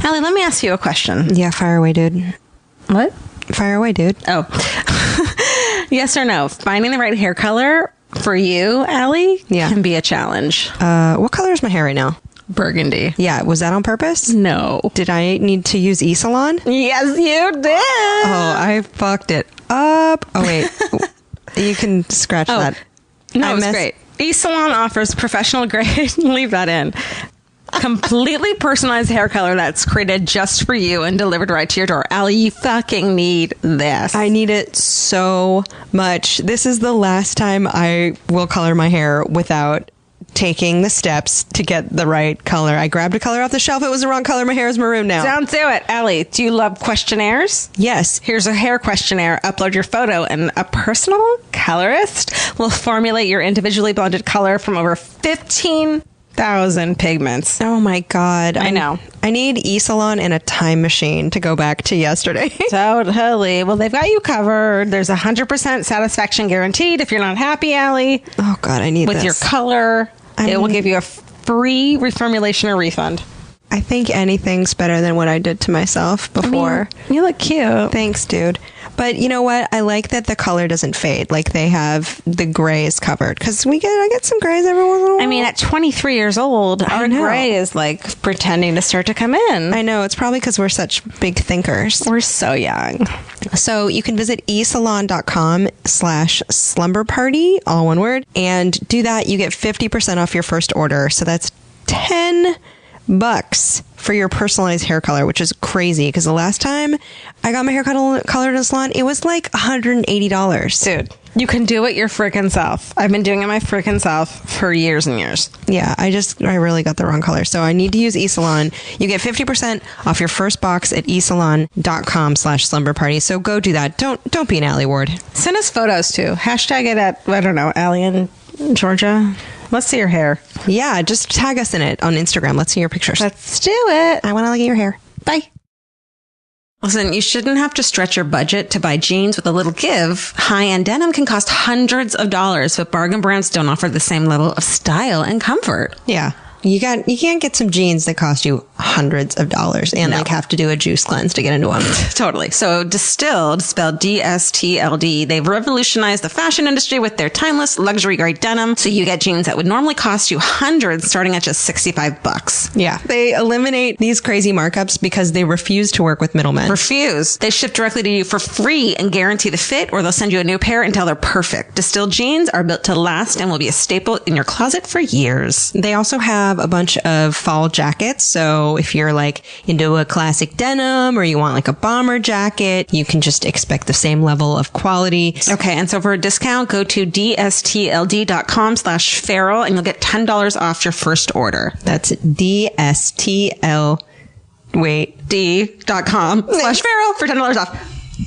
Alie, let me ask you a question. Yeah, fire away, dude. What? Fire away, dude. Oh. Yes or no? Finding the right hair color for you, Alie, can be a challenge. What color is my hair right now? Burgundy. Yeah, was that on purpose? No. Did I need to use E-Salon? Yes, you did. Oh, I fucked it up. Oh, wait. You can scratch that. No, it's great. E-Salon offers professional grade, leave that in, completely personalized hair color that's created just for you and delivered right to your door. Alie, you fucking need this. I need it so much. This is the last time I will color my hair without taking the steps to get the right color. I grabbed a color off the shelf. It was the wrong color. My hair is maroon now. Don't do it. Alie, do you love questionnaires? Yes. Here's a hair questionnaire. Upload your photo and a personal colorist will formulate your individually blended color from over 15,000 pigments. Oh my God. I know. I need E-Salon and a time machine to go back to yesterday. Totally. Well, they've got you covered. There's 100% satisfaction guaranteed if you're not happy, Alie. Oh God, I need with this. Your color. It will give you a free reformulation or refund. I think anything's better than what I did to myself before. I mean, you look cute. Thanks, dude. But you know what? I like that the color doesn't fade. Like they have the grays covered. Because I get some grays every once in a while. I mean, at 23 years old, our gray is like pretending to start to come in. I know. It's probably because we're such big thinkers. We're so young. So you can visit esalon.com/slumberparty, all one word. And do that. You get 50% off your first order. So that's $10 for your personalized hair color, which is crazy because the last time I got my hair colored in a salon, it was like $180. Dude, you can do it your freaking self. I've been doing it my freaking self for years and years. Yeah, I really got the wrong color. So I need to use eSalon. You get 50% off your first box at esalon.com/slumberparty. So go do that. Don't be an Alie Ward. Send us photos too. Hashtag it at, I don't know, Alie in Georgia. Let's see your hair. Yeah, just tag us in it on Instagram. Let's see your pictures. Let's do it. I want to look at your hair. Bye. Listen, you shouldn't have to stretch your budget to buy jeans with a little give. High-end denim can cost hundreds of dollars, but bargain brands don't offer the same level of style and comfort. Yeah. You can't get some jeans that cost you hundreds of dollars and like have to do a juice cleanse to get into them. Totally. So Distilled, spelled DSTLD, they've revolutionized the fashion industry with their timeless luxury grade denim. So you get jeans that would normally cost you hundreds starting at just $65. Yeah. They eliminate these crazy markups because they refuse to work with middlemen. Refuse. They ship directly to you for free and guarantee the fit, or they'll send you a new pair until they're perfect. Distilled jeans are built to last and will be a staple in your closet for years. They also have a bunch of fall jackets. So if you're like into a classic denim or you want like a bomber jacket, you can just expect the same level of quality. Okay. And so for a discount, go to dstld.com/feral and you'll get $10 off your first order. That's d.com/feral for $10 off.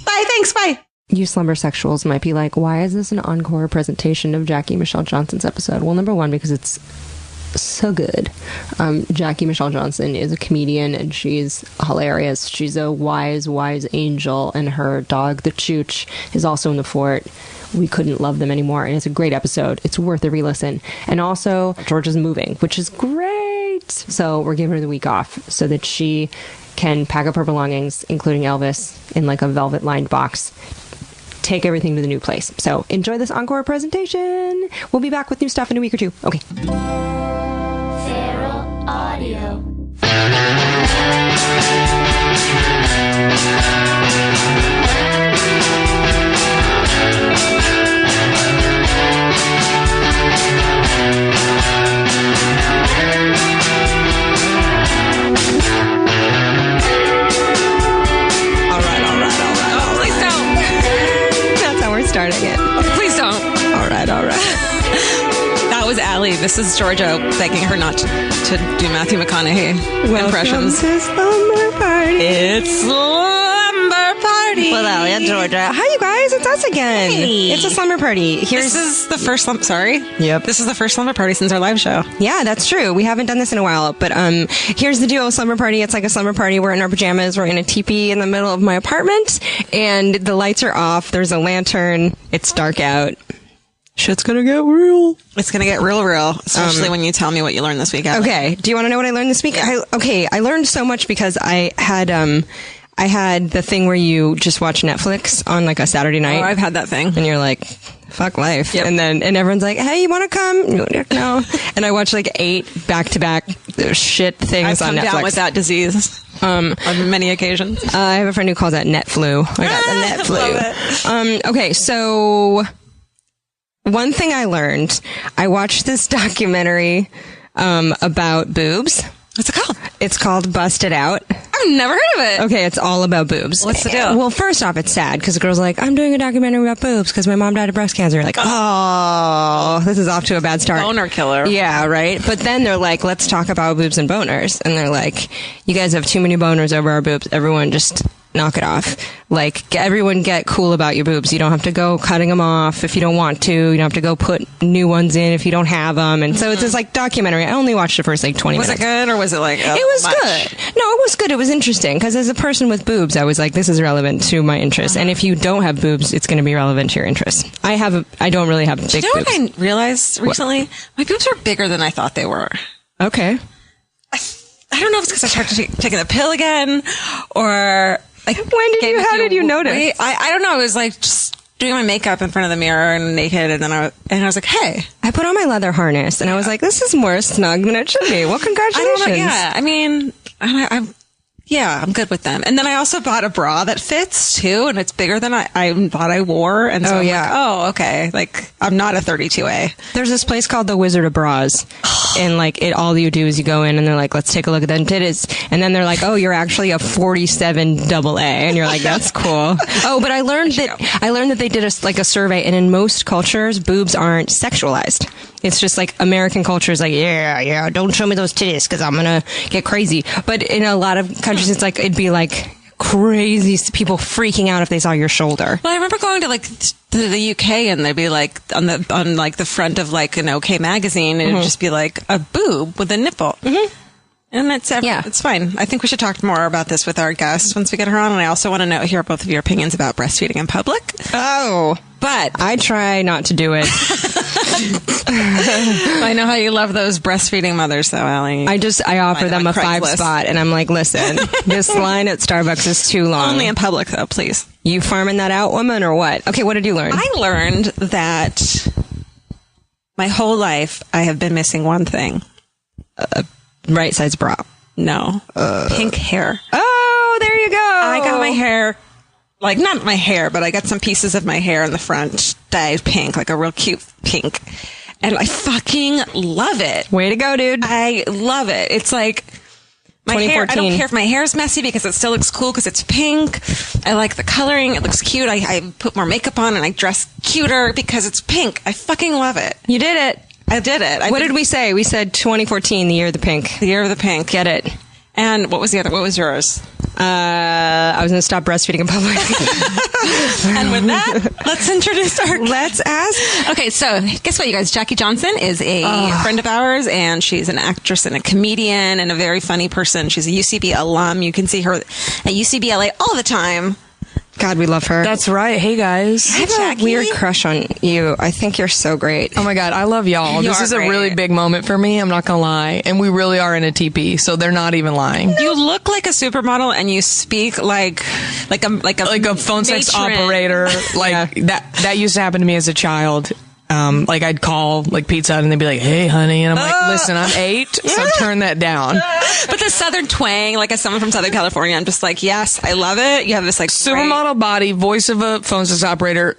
Bye. Thanks. Bye. You slumber sexuals might be like, why is this an encore presentation of Jackie Michelle Johnson's episode? Well, number one, because it's so good. Jackie Michelle Johnson is a comedian and she's hilarious. She's a wise angel, and her dog, the Chooch, is also in the fort. We couldn't love them anymore, and it's a great episode. It's worth a re-listen. And also, Georgia's moving, which is great. So we're giving her the week off so that she can pack up her belongings, including Elvis, in like a velvet-lined box. Take everything to the new place. So enjoy this encore presentation. We'll be back with new stuff in a week or two. Okay. Feral Audio. Starting it. Please don't. All right. That was Alie. This is Georgia begging her not to do Matthew McConaughey impressions. Welcome to Slumber Party. It's Slumber Party. With Alie and Georgia. Hi, you guys. It's us again. Hey. It's a Slumber Party. This is the first Sorry. Yep. This is the first Slumber Party since our live show. Yeah, that's true. We haven't done this in a while, but here's the deal with Slumber Party. It's like a slumber party. We're in our pajamas. We're in a teepee in the middle of my apartment, and the lights are off. There's a lantern. It's dark out. Shit's gonna get real. It's going to get real, especially when you tell me what you learned this week. Alie. Okay. Do you want to know what I learned this week? Yeah. I learned so much because I had the thing where you just watch Netflix on like a Saturday night. Oh, I've had that thing. And you're like, fuck life. Yep. And everyone's like, hey, you want to come? You're like, no. And I watched like 8 back-to-back shit things I've on come Netflix. down with that disease on many occasions. I have a friend who calls that net flu. I got the net flu. Love it. Okay, so one thing I learned, I watched this documentary about boobs. What's it called? It's called Busted Out. I've never heard of it. Okay, it's all about boobs. What's the deal? Well, first off, it's sad because the girl's like, I'm doing a documentary about boobs because my mom died of breast cancer. You're like, oh, this is off to a bad start. Boner killer. Yeah, right? But then they're like, let's talk about boobs and boners. And they're like, you guys have too many boners over our boobs. Everyone just knock it off. Like, everyone get cool about your boobs. You don't have to go cutting them off if you don't want to. You don't have to go put new ones in if you don't have them. And so it's this like documentary. I only watched the first like 20 Was minutes. it good or was it like It was good. No, it was good. It was interesting because as a person with boobs, I was like, this is relevant to my interests. And if you don't have boobs, it's going to be relevant to your interests. I don't really have big You know boobs. what I realized recently? My boobs are bigger than I thought they were. Okay. I don't know if it's because I started taking a pill again or like How did you notice? I don't know. It was like just doing my makeup in front of the mirror and naked, and then I was like, hey. I put on my leather harness and I was like, this is more snug than it should be. Well, I congratulations. don't know. Yeah, I mean, I'm good with them. And then I also bought a bra that fits too, and it's bigger than I thought I wore. And so I'm like, okay. Like, I'm not a 32A. There's this place called the Wizard of Bras. And like all you do is you go in and they're like, let's take a look at them titties. And then they're like, oh, you're actually a 47 AA. And you're like, that's cool. Oh, but I learned that they did a survey, and in most cultures, boobs aren't sexualized. It's just like American culture is like, yeah, don't show me those titties because I'm going to get crazy. But in a lot of countries, it's like, it'd be like crazy people freaking out if they saw your shoulder. Well, I remember going to like the UK and they'd be like on like the front of like an OK magazine, and it'd just be like a boob with a nipple. Mm-hmm. And it's fine. I think we should talk more about this with our guest once we get her on. And I also want to hear both of your opinions about breastfeeding in public. Oh, but I try not to do it. I know how you love those breastfeeding mothers, though, Alie. I offer them a 5 spot, and I'm like, listen, this line at Starbucks is too long. Only in public, though, please. You farming that out, woman, or what? Okay, what did you learn? I learned that my whole life I have been missing one thing. Right size bra. No. Pink hair. Oh, there you go. I got my hair, like, not my hair, but I got some pieces of my hair in the front dyed pink, like a real cute pink. And I fucking love it. Way to go, dude. I love it. It's like my hair. I don't care if my hair is messy because it still looks cool because it's pink. I like the coloring. It looks cute. I put more makeup on and I dress cuter because it's pink. I fucking love it. You did it. I did it. What did we say? We said 2014, the year of the pink. The year of the pink. Get it. And what was the other? What was yours? I was going to stop breastfeeding in public. And with that, let's introduce our guest. Let's ask. Okay, so guess what, you guys? Jackie Johnson is a friend of ours, and she's an actress and a comedian and a very funny person. She's a UCB alum. You can see her at UCB LA all the time. God, we love her. That's right. Hey, guys. I have a weird crush on you. I think you're so great. Oh, my God. I love y'all. This is a really big moment for me. I'm not going to lie. And we really are in a TP, so they're not even lying. You look like a supermodel, and you speak like a phone sex operator. Like that used to happen to me as a child. Like I'd call like Pizza Hut and they'd be like, "Hey, honey," and I'm like, "Listen, I'm 8, so turn that down." But the Southern twang, like as someone from Southern California, I'm just like, yes, I love it. You have this like supermodel body, voice of a phone sex operator,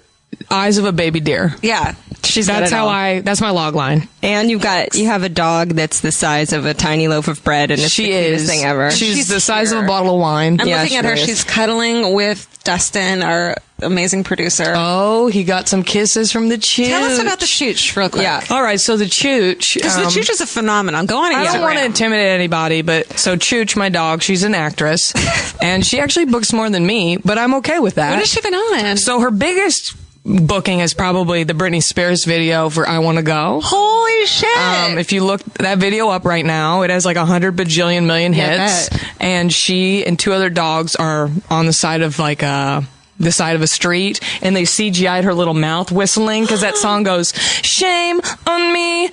eyes of a baby deer. Yeah, that's my log line. And you have a dog that's the size of a tiny loaf of bread, and it's the cutest thing ever. She's the size of a bottle of wine. I'm looking at her. She's cuddling with Dustin, our amazing producer. Oh, he got some kisses from the Chooch. Tell us about the Chooch real quick. Yeah. All right, so the Chooch. Because the Chooch is a phenomenon. Go on Instagram. I don't want to intimidate anybody, but so Chooch, my dog, she's an actress, and she actually books more than me, but I'm okay with that. What has she been on? So her biggest booking is probably the Britney Spears video for I Want to Go. Holy shit. If you look that video up right now, it has like 100 bajillion million hits. And she and 2 other dogs are on the side of like a the side of a street, and they CGI'd her little mouth whistling, because that song goes, shame on me.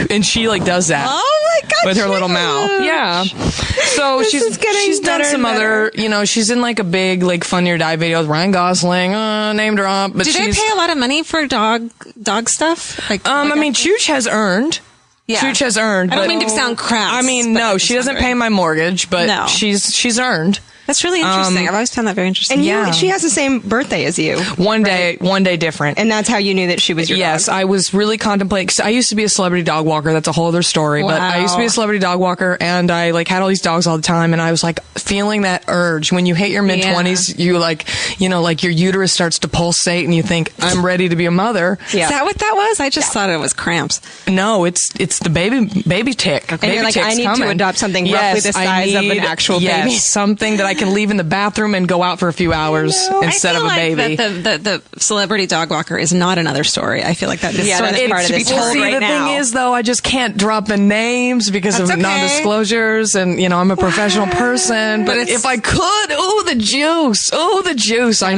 And she like does that. Oh my God. With her little mouth. Yeah. So she's done some other, she's in like a big like Funny or Die video with Ryan Gosling, name drop. But do they pay a lot of money for dog stuff? Like, I mean, Chooch has earned. Yeah. Chooch has earned. I don't mean to sound crass. I mean, no, she doesn't pay my mortgage, but she's earned. That's really interesting. I've always found that very interesting. And she has the same birthday as you. One day different. And that's how you knew that she was your Yes, dog. I was really contemplating, because I used to be a celebrity dog walker. That's a whole other story. Wow. But I used to be a celebrity dog walker, and I like had all these dogs all the time, and I was like feeling that urge. When you hit your mid-20s, you like, like your uterus starts to pulsate, and you think, I'm ready to be a mother. Yeah. Is that what that was? I just thought it was cramps. No, it's the baby tick. Okay. Baby and you're like, I need to adopt something roughly the size of an actual baby. Something that I can leave in the bathroom and go out for a few hours instead of a baby. The celebrity dog walker is not another story. I feel like that is sort of part of this. The thing is, though, I just can't drop the names because of non-disclosures, and I'm a professional person. But if I could, the juice. I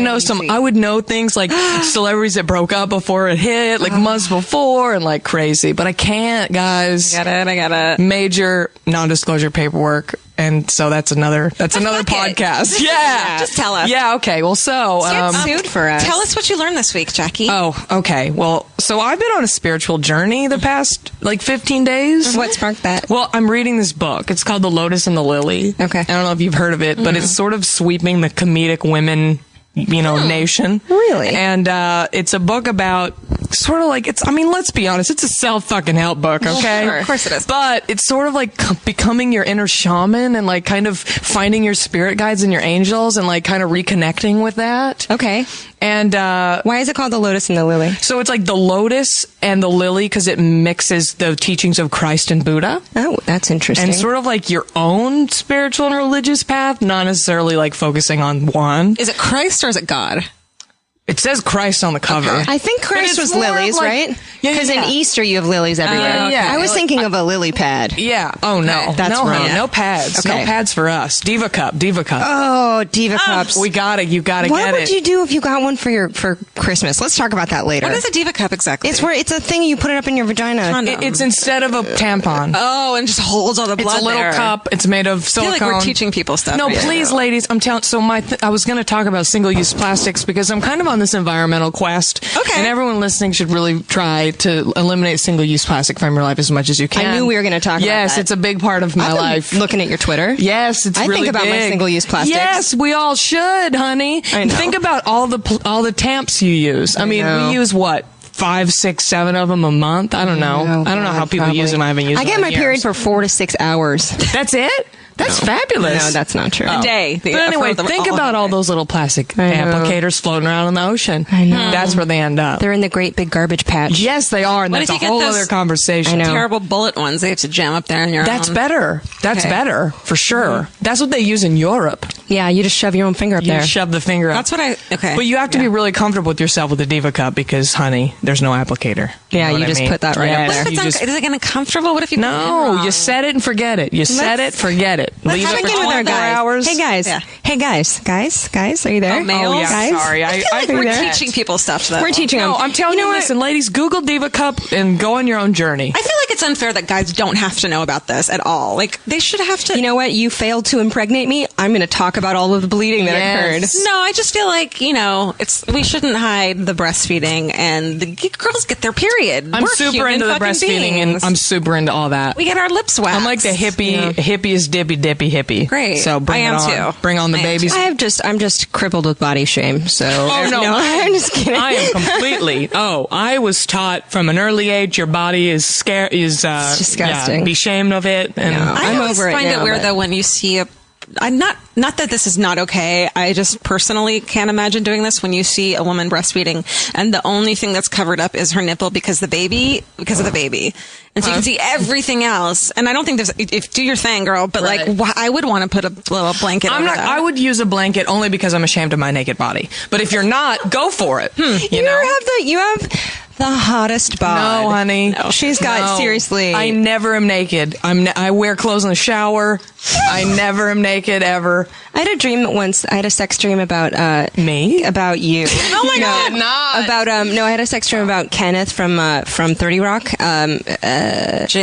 know some. I would know things like celebrities that broke up before it hit, like months before, and like crazy. But I can't, guys. I got it. Major non-disclosure paperwork. And so that's another podcast. Yeah. Just tell us. Yeah, okay. Well, so sued for us. Tell us what you learned this week, Jackie. Oh, okay. Well, so I've been on a spiritual journey the past like 15 days. What sparked that? Well, I'm reading this book. It's called The Lotus and the Lily. Okay. I don't know if you've heard of it, but it's sort of sweeping the comedic women nation. Really? And it's a book about sort of like, let's be honest, it's a self-fucking-help book, okay? Sure. Of course it is. But it's sort of like becoming your inner shaman and like kind of finding your spirit guides and your angels and like kind of reconnecting with that. Okay. And why is it called The Lotus and the Lily? So it's like the lotus and the lily because it mixes the teachings of Christ and Buddha. Oh, that's interesting. And sort of like your own spiritual and religious path, not necessarily like focusing on one. Is it Christ or is it God? It says Christ on the cover. I think Christ was lilies, right? Yeah, because in Easter you have lilies everywhere. yeah. I was thinking of a lily pad. Yeah. Oh, no. That's no, wrong. honey, no pads. Okay. No pads for us. Diva Cup. Oh, Diva Cups. We got it. You got to get it. What would you do if you got one for Christmas? Let's talk about that later. What is a Diva Cup exactly? It's a thing you put it up in your vagina. It's instead of a tampon. Oh, and just holds all the blood. It's a little there. cup. It's made of I silicone. feel like we're teaching people stuff. No, please, ladies. I'm telling. So I was going to talk about single-use plastics because I'm kind of on this environmental quest. Okay. And everyone listening should really try to eliminate single-use plastic from your life as much as you can. I knew we were going to talk about that. Yes, it's a big part of my life. Looking at your Twitter. Yes, it's really think about big. my single-use plastics. Yes, we all should, honey. I know. Think about all the tamps you use. I mean, know. we use what? 5, 6, 7 of them a month. I don't know. I don't know how people use them. I haven't used them. I get in my years. period for 4 to 6 hours. That's it? That's fabulous. No, that's not true. A day. But anyway, think about all those little plastic applicators floating around in the ocean. I know. That's where they end up. They're in the great big garbage patch. Yes, they are, and What that's if a you get whole those other conversation. I know. terrible bullet ones. They have to jam up there in your That's own. better. That's Okay. better, for sure. That's what they use in Europe. Yeah, you just shove your own finger up You there. shove the finger up. That's what I. Okay. But you have to be really comfortable with yourself with the Diva Cup because, honey, there's no applicator. Yeah, know you what I just mean? put that right up Yes, there. What if you it's just- is it going to comfortable? What if you No, you set it and forget it. You set it, forget it. Leave Check it for in with our 24 guys. hours. Hey guys. Yeah. Hey guys, are you there? Oh, males? Oh, yeah, Guys? sorry. I feel like Are you we're there? teaching people stuff. Though. We're teaching them. No, I'm telling you, know what? listen, ladies, Google Diva Cup and go on your own journey. I feel like it's unfair that guys don't have to know about this at all. Like they should have to. You know what? You failed to impregnate me. I'm going to talk about all of the bleeding that occurred. No, I just feel like we shouldn't hide the breastfeeding and the girls get their period. I'm We're super human into the fucking breastfeeding, beings. and I'm super into all that. We get our lips waxed. I'm like the hippiest dippy hippie. Great. So bring I am it on. too. Bring on the I am babies. I'm just crippled with body shame. So Oh no, I'm just kidding. I am completely. I was taught from an early age your body is scared. Is disgusting. Yeah, be ashamed of it. And I I'm always over it find now, it weird but- though when you see a. I'm not that this is not okay. I just personally can't imagine doing this when you see a woman breastfeeding and the only thing that's covered up is her nipple because of the baby, and so you can see everything else. And I don't think there's if do your thing, girl. But Right. I would want to put a little blanket. I'm over not. that. I would use a blanket only because I'm ashamed of my naked body. But if you're not, go for it. You know. You have the hottest bod. No, honey. No. She's got, seriously. I never am naked. I wear clothes in the shower. I never am naked, ever. I had a dream once. I had a sex dream about me? About you. Oh my God, not. About I had a sex dream about Kenneth from 30 Rock. What's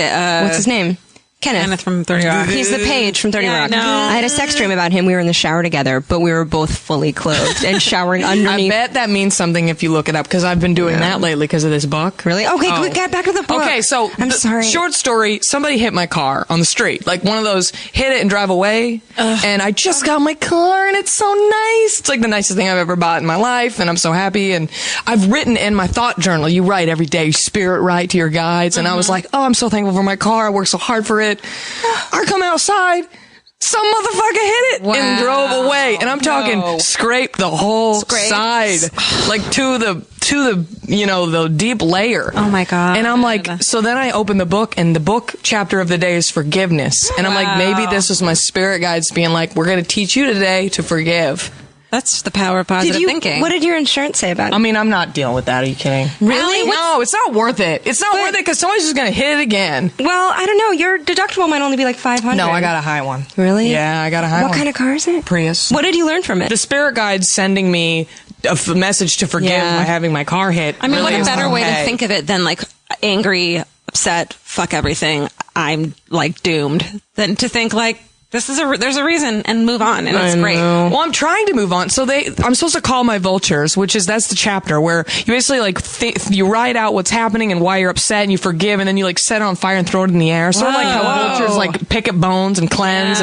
his name? Kenneth from 30 Rock. He's the page from 30 Rock. No. I had a sex dream about him. We were in the shower together, but we were both fully clothed and showering underneath. I bet that means something if you look it up, because I've been doing that lately because of this book. Really? Okay, get back to the book. Okay, so I'm sorry. Short story, somebody hit my car on the street. Like one of those hit it and drive away. And I just got my car and it's so nice. It's like the nicest thing I've ever bought in my life, and I'm so happy. And I've written in my thought journal, you write every day, you spirit write to your guides. And I was like, oh, I'm so thankful for my car. I worked so hard for it. I come outside, some motherfucker hit it and drove away. And I'm talking scraped the whole side, like to the the deep layer. Oh my God. And I'm like, so then I open the book, and the book chapter of the day is forgiveness. And I'm like, maybe this was my spirit guides being like, we're going to teach you today to forgive. That's the power of positive thinking. What did your insurance say about it? I mean, I'm not dealing with that. Are you kidding? Really? No, it's not worth it. It's not worth it because somebody's just going to hit it again. Well, I don't know. Your deductible might only be like $500. No, I got a high one. Really? Yeah, I got a high one. What kind of car is it? Prius. What did you learn from it? The spirit guide's sending me a message to forgive by having my car hit. I mean, really what a better way to okay. think of it than like angry, upset, fuck everything, I'm like doomed, than to think like, there's a reason, and move on, and it's great. Well, I'm trying to move on. So I'm supposed to call my vultures, that's the chapter where you basically like you write out what's happening and why you're upset, and you forgive, and then you like set it on fire and throw it in the air. Sort of like how vultures like pick at bones and cleanse.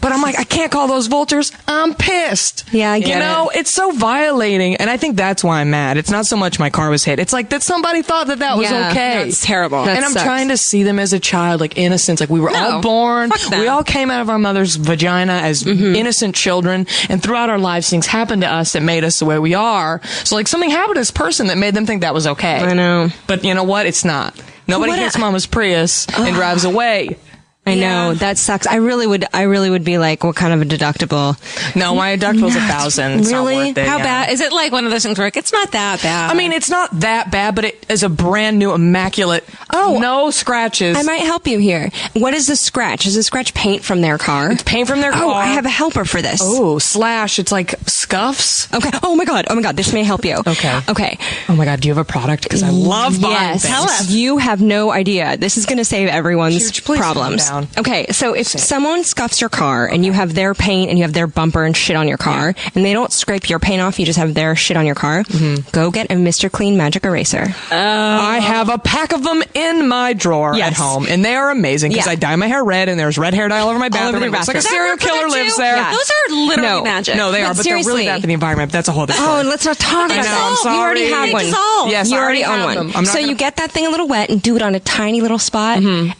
But I'm like, I can't call those vultures. I'm pissed. Yeah, I get it. It's so violating, and I think that's why I'm mad. It's not so much my car was hit. It's like that somebody thought that was okay. It's terrible. And I'm trying to see them as a child, like innocence. Like we were all born. We all came out of our mother's vagina as innocent children, and throughout our lives things happened to us that made us the way we are. So like something happened to this person that made them think that was okay. I know. But you know what? It's not. Nobody hits mama's Prius and drives away. I know, that sucks. I really would be like, what kind of a deductible? No, my deductible's $1,000. It's really? not worth it, How bad is it? Like one of those things where it's not that bad? I mean, it's not that bad, but it is a brand new, immaculate. No scratches. I might help you here. What is the scratch? Is the scratch paint from their car? It's paint from their car. Oh, I have a helper for this. Oh, slash. It's like scuffs. Okay. Oh my god. This may help you. Okay. Oh my god. Do you have a product? Because I love buying things. Tell us. You have no idea. This is going to save everyone's Huge, please problems. calm down. Okay. So if someone scuffs your car and you have their paint and you have their bumper and shit on your car, and they don't scrape your paint off, you just have their shit on your car, go get a Mr. Clean Magic Eraser. I have a pack of them in my drawer at home, and they are amazing because I dye my hair red, and there's red hair dye all over my bathroom. It looks like a serial killer lives there. Yeah. Those are literally magic. No, they are, but they're really bad for the environment. That's a whole different story. Oh, let's not talk about that. I'm sorry. You already have one. Yes, you I already own have one. them. So you get that thing a little wet and do it on a tiny little spot. And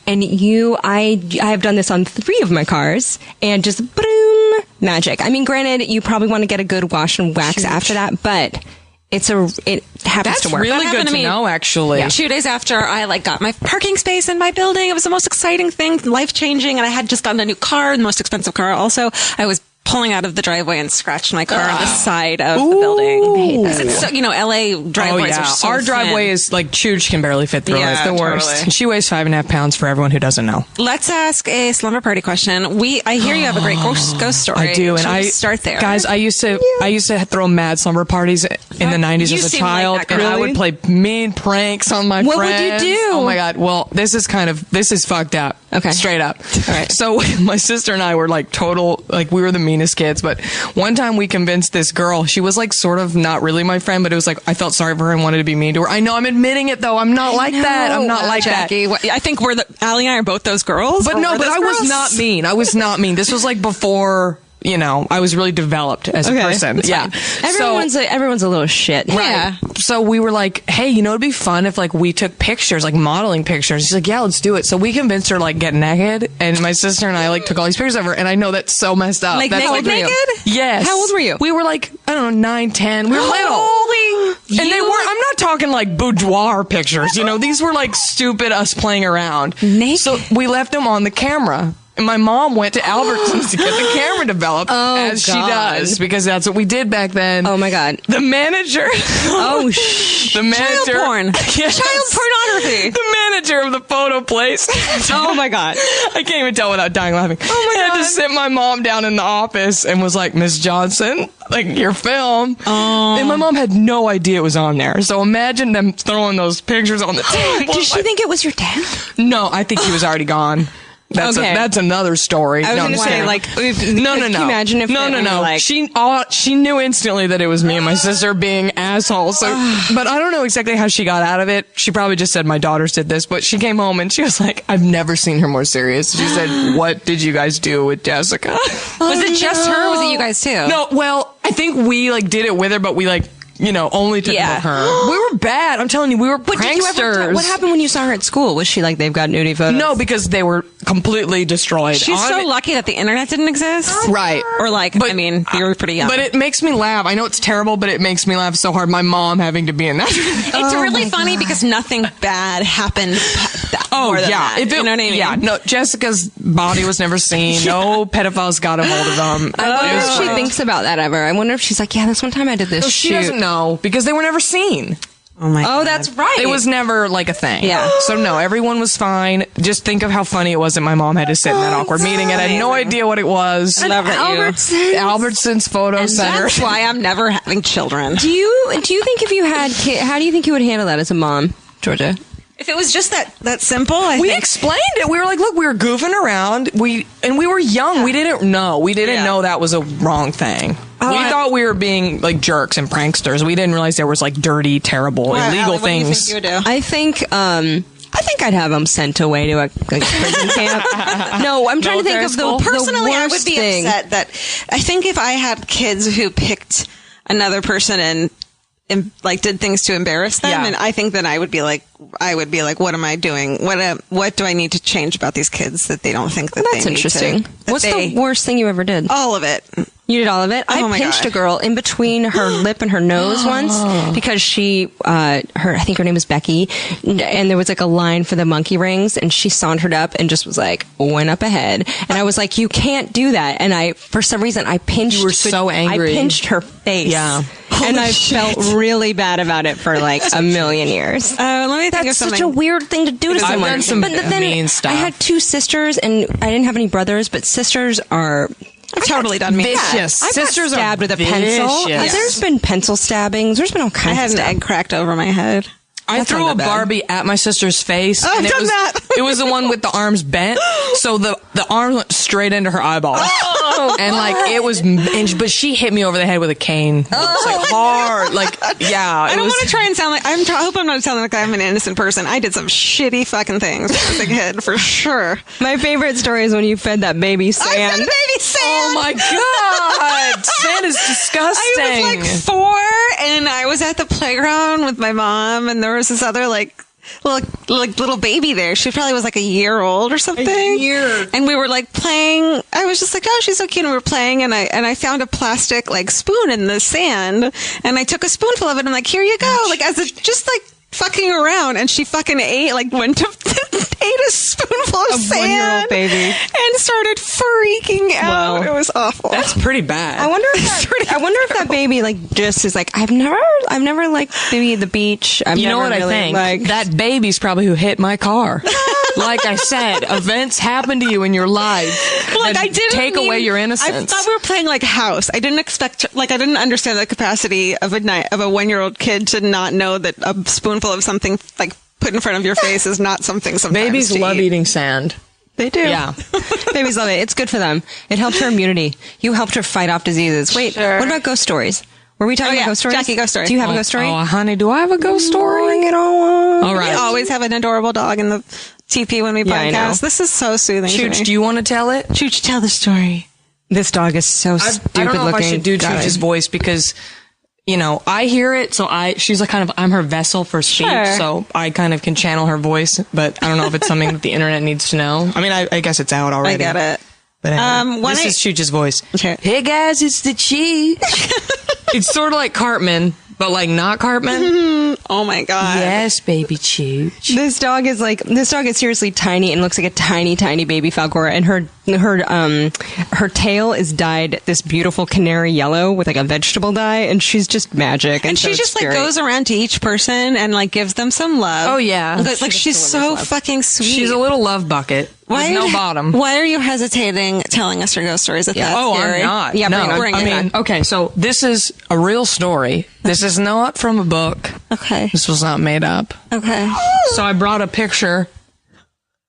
I have done this on 3 of my cars, and just boom, magic. I mean, granted, you probably want to get a good wash and wax after that, but it happens to work. That's really good to know, actually. Yeah. 2 days after I got my parking space in my building, it was the most exciting thing, life changing, and I had just gotten a new car, the most expensive car. Also, I was pulling out of the driveway and scratched my car on the side of the building. I hate that. It's so, LA driveways are so Our driveway thin. is like Chooch can barely fit through it. Yeah, It's the worst. totally. And she weighs 5.5 pounds for everyone who doesn't know. Let's ask a slumber party question. I hear you have a great ghost story. I do, and Should we start there. Guys, I used to throw mad slumber parties in the 90s You as a seem like child, that and girl. I would play mean pranks on my What would friends. you do? Oh my god. Well, this is fucked up. Okay. Straight up. All right. So my sister and I were like we were the meanest kids, but one time we convinced this girl, she was like sort of not really my friend, but it was like I felt sorry for her and wanted to be mean to her. I know, I'm admitting it though. I'm not like that. I'm not like Jackie, that. I think Alie and I are both those girls. But no, but I was not mean. I was not mean. This was like before, I was really developed as a person. Yeah. Everyone's a little shit. Yeah. So we were like, hey, it'd be fun if like we took pictures, like modeling pictures. She's like, yeah, let's do it. So we convinced her like get naked, and my sister and I like took all these pictures of her, and I know that's so messed up. Like that's naked? Yes. How old were you? We were like, I don't know, 9, 10. We were little. Holy. And they were, I'm not talking like boudoir pictures, these were like stupid us playing around. Naked? So we left them on the camera. And my mom went to Albertsons to get the camera developed, as she does, because that's what we did back then. Oh, my God. The manager. The manager. Child porn. Yes. Child pornography. The manager of the photo place. Oh, my God. I can't even tell without dying laughing. Oh, my God. Had to sit my mom down in the office and was like, Miss Johnson, like, your film. And my mom had no idea it was on there. So imagine them throwing those pictures on the table. Did she think it was your dad? No, I think he was already gone. That's another story. I was going to say, like, no. Can you imagine if no. like, She knew instantly that it was me and my sister being assholes. So, but I don't know exactly how she got out of it. She probably just said my daughters did this, but she came home and she was like, I've never seen her more serious. She said, what did you guys do with Jessica? Was it just her or was it you guys too? No, well, I think we like did it with her, but we like, only took it with her. We were bad. I'm telling you, we were pranksters. What happened when you saw her at school? Was she like, they've got nudie photos? No, because they were completely destroyed. She's so lucky that the internet didn't exist. Right. Or like, I mean, you were pretty young. But it makes me laugh. I know it's terrible, but it makes me laugh so hard. My mom having to be in that. It's really funny because nothing bad happened. More than that. You know what I mean? Yeah. No, Jessica's body was never seen. No pedophiles got a hold of them. I wonder if she thinks about that ever. I wonder if she's like, yeah, this one time I did this shoot. She doesn't know because they were never seen. Oh my God. That's right. It was never like a thing. Yeah. So no, everyone was fine. Just think of how funny it was that my mom had to sit in that awkward meeting and had no idea what it was. I love that Albertsons Photo Center. That's why I'm never having children. Do you think if you had kids, how do you think you would handle that as a mom, Georgia? If it was just that simple, we explained it. We were like, look, we were goofing around. We were young. We didn't know. We didn't know that was a wrong thing. We thought we were being like jerks and pranksters. We didn't realize there was like dirty, terrible, illegal things. What do you think you would do? I think I'd have them sent away to a prison camp. No, I'm trying to think of the personally, I would be thing. upset that I think if I had kids who picked another person and like did things to embarrass them, and I think then I would be like, what am I doing? What do I need to change about these kids that they don't think that That's they interesting. need to? What's the worst thing you ever did? All of it. You did all of it? Oh I pinched a girl in between her lip and her nose once because she, I think her name was Becky, and there was like a line for the monkey rings, and she sauntered up and just was like, went up ahead. And I was like, you can't do that. And for some reason, I pinched. You were so angry. I pinched her face. Yeah. And I felt really bad about it for like a million years. Let me think That's of something. such a weird thing to do to someone. I've done some but then mean stuff. I had 2 sisters, and I didn't have any brothers, but sisters are... I've totally done me. Vicious. I've Sisters got stabbed are with a pencil. vicious. There's been pencil stabbings. There's been all I kinds had of an stuff. egg cracked over my head. I threw a Barbie at my sister's face. Oh, and I've done that. It was the one with the arms bent, so the arm went straight into her eyeball. And like it was, but she hit me over the head with a cane. It's like hard, like I don't want to try and sound like I hope I'm not sounding like I'm an innocent person. I did some shitty fucking things as a kid for sure. My favorite story is when you fed that baby sand. I fed baby sand. Oh my god, sand is disgusting. I was like 4, and I was at the playground with my mom, and there was this other like little baby there. She probably was like a year old or something. And we were like playing. I was just like, oh, she's so cute. And we were playing, and I found a plastic like spoon in the sand, and I took a spoonful of it. And I'm like, here you go, like as a just like fucking around, and she fucking ate a spoonful of sand, 1-year-old baby, and started freaking out. It was awful. That's pretty bad. I wonder if that baby like just is like I've never liked maybe the beach. You know what I think? That baby's probably who hit my car. Like I said, events happen to you in your life. Like I didn't take away your innocence. I thought we were playing like house. I didn't expect, like I didn't understand the capacity of a 1-year-old kid to not know that a spoonful of something like put in front of your face is not something sometimes. Babies love eating sand. They do. Yeah. Babies love it. It's good for them. It helps her immunity. You helped her fight off diseases. Wait, what about ghost stories? Were we talking about ghost stories? Jackie, ghost story. Do you have a ghost story? Oh, honey, do I have a ghost story? Bring it on. All right. We always have an adorable dog in the TP when we I know. podcast. This is so soothing. Chooch, do you want to tell it? Chooch, tell the story. This dog is so stupid looking. I don't know if I should do Chooch's voice because, you know, I hear it, so she's like I'm her vessel for speech, so I kind of can channel her voice, but I don't know if it's something that the internet needs to know. I mean, I guess it's out already. I get it. But anyway, this is Chooch's voice. Okay. Hey guys, it's the Cheech. It's sort of like Cartman, But like not Cartman? Oh my God. Yes, baby Chooch. This dog is seriously tiny and looks like a tiny, tiny baby Falcora, and her tail is dyed this beautiful canary yellow with like a vegetable dye, and she's just magic. And she just like goes around to each person and like gives them some love. Oh yeah. Like she's so fucking sweet. She's a little love bucket. With no bottom. Why are you hesitating telling us your ghost stories? Is that scary? I'm not. Yeah, no, bring it on. okay, so this is a real story. This is not from a book. Okay. This was not made up. Okay. So I brought a picture.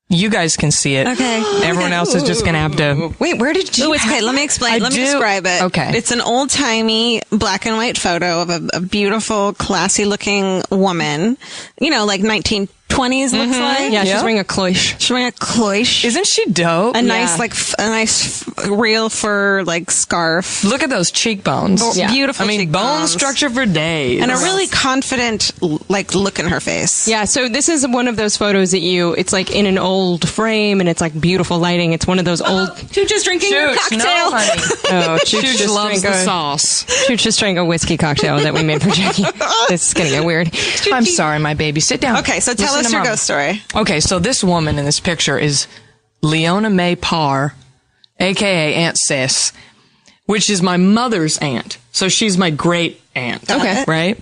You guys can see it. Okay. Everyone else is just going to have to... Wait, where did you... Okay, let me explain. Let me describe it. Okay. It's an old-timey black and white photo of a beautiful, classy-looking woman. You know, like 1920s looks like. Yeah, she's wearing a cloche. She's wearing a cloche. Isn't she dope? A nice, a nice real fur, like, scarf. Look at those cheekbones. Beautiful I mean, cheekbones. bone structure for days. And a really confident, like, look in her face. Yeah, so this is one of those photos that it's like in an old frame and it's like beautiful lighting. It's one of those old... Chooch just drinking your cocktail. No, honey. Oh, Chooch just loves the sauce. Chooch just drank a whiskey cocktail that we made for Jackie. This is going to get weird. I'm sorry, my baby. Sit down. Okay, so tell us your ghost story. Okay, so this woman in this picture is Leona Mae Parr, a.k.a. Aunt Sis, which is my mother's aunt. So she's my great aunt. Okay. Right?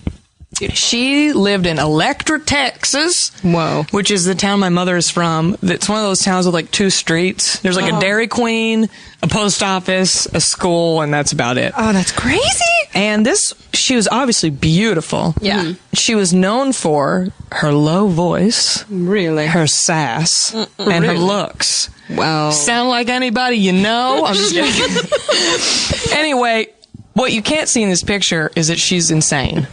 She lived in Electra, Texas. Whoa. Which is the town my mother is from. It's one of those towns with like 2 streets. There's like a Dairy Queen, a post office, a school, and that's about it. Oh, that's crazy. And she was obviously beautiful. Yeah. She was known for her low voice, Really? her sass, and her looks. Wow. Sound like anybody you know? I'm just joking. Anyway, what you can't see in this picture is that she's insane.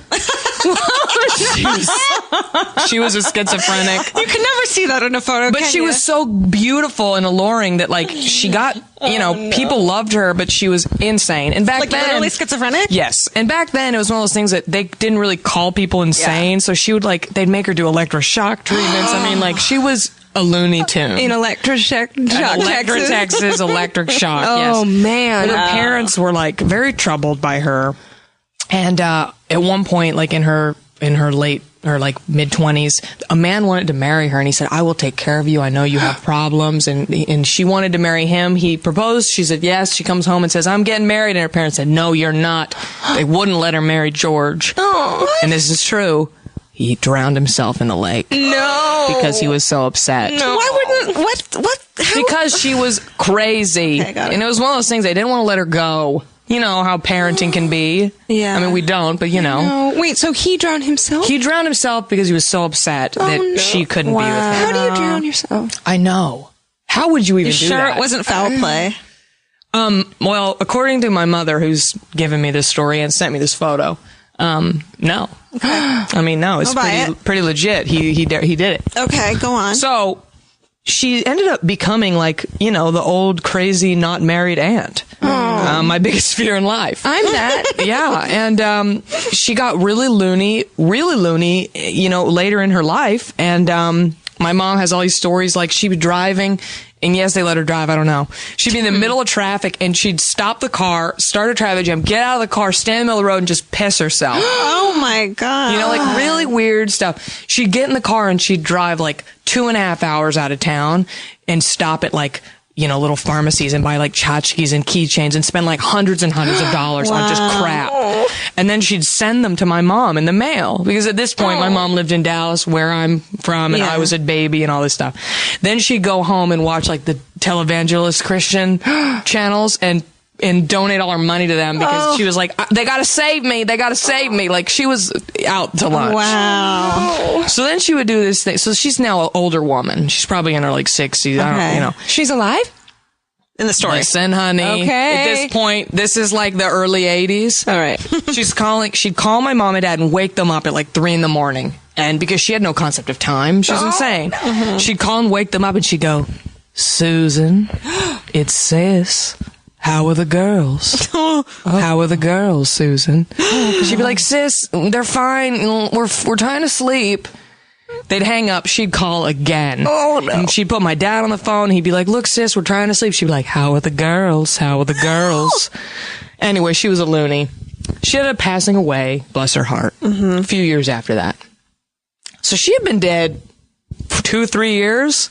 She was a schizophrenic. You can never see that in a photo, But she was so beautiful and alluring that, like, she got, people loved her, but she was insane. And back then... literally schizophrenic? Yes. And back then, it was one of those things that they didn't really call people insane, so she would, like, they'd make her do electroshock treatments. I mean, like, she was a Looney Tune. In Electra, Texas, electric shock, Oh, yes. man. Her parents were, like, very troubled by her. And at one point, like, in her late or like mid-20s, a man wanted to marry her and he said, I will take care of you. I know you have problems. And she wanted to marry him. He proposed. She said yes. She comes home and says, I'm getting married. And her parents said, no, you're not. They wouldn't let her marry George. Oh, and this is true. He drowned himself in the lake. No. Because he was so upset. No. Why wouldn't, what? How? Because she was crazy. Okay, got it. And it was one of those things, they didn't want to let her go. You know how parenting can be. Yeah. I mean, we don't, but you know. No. Wait, so he drowned himself? He drowned himself because he was so upset that she couldn't be with him. How do you drown yourself? I know. How would you even do Sure, that? it wasn't foul play. Well, according to my mother, who's given me this story and sent me this photo, no. Okay. I mean, no, it's I'll buy pretty legit. He did it. Okay, go on. So she ended up becoming like, the old crazy not married aunt. My biggest fear in life. I'm that. Yeah. And she got really loony, later in her life. And my mom has all these stories, like she'd be driving, and yes, they let her drive, I don't know. She'd be in the middle of traffic, and she'd stop the car, start a traffic jam, get out of the car, stand in the middle of the road, and just piss herself. Oh my God. Like really weird stuff. She'd get in the car and she'd drive like 2.5 hours out of town and stop at like, little pharmacies and buy like tchotchkes and keychains and spend like hundreds and hundreds of dollars on just crap. And then she'd send them to my mom in the mail because at this point my mom lived in Dallas where I'm from and I was a baby and all this stuff. Then she'd go home and watch like the televangelist Christian channels and donate all her money to them because she was like, they gotta save me. Like she was out to lunch. Wow. So then she would do this thing. So she's now an older woman. She's probably in her like 60s. I don't. She's alive? In the story. Listen, honey. Okay. At this point, this is like the early 80s. All right. She'd call my mom and dad and wake them up at like 3 a.m. And because she had no concept of time, she was insane. She'd call and wake them up and she'd go, Susan, it's Sis. How are the girls? How are the girls, Susan? She'd be like, Sis, they're fine. We're trying to sleep. They'd hang up. She'd call again. Oh, no. And she'd put my dad on the phone. He'd be like, look, Sis, we're trying to sleep. She'd be like, how are the girls? How are the girls? Anyway, she was a loony. She ended up passing away, bless her heart, a few years after that. So she had been dead for 2-3 years.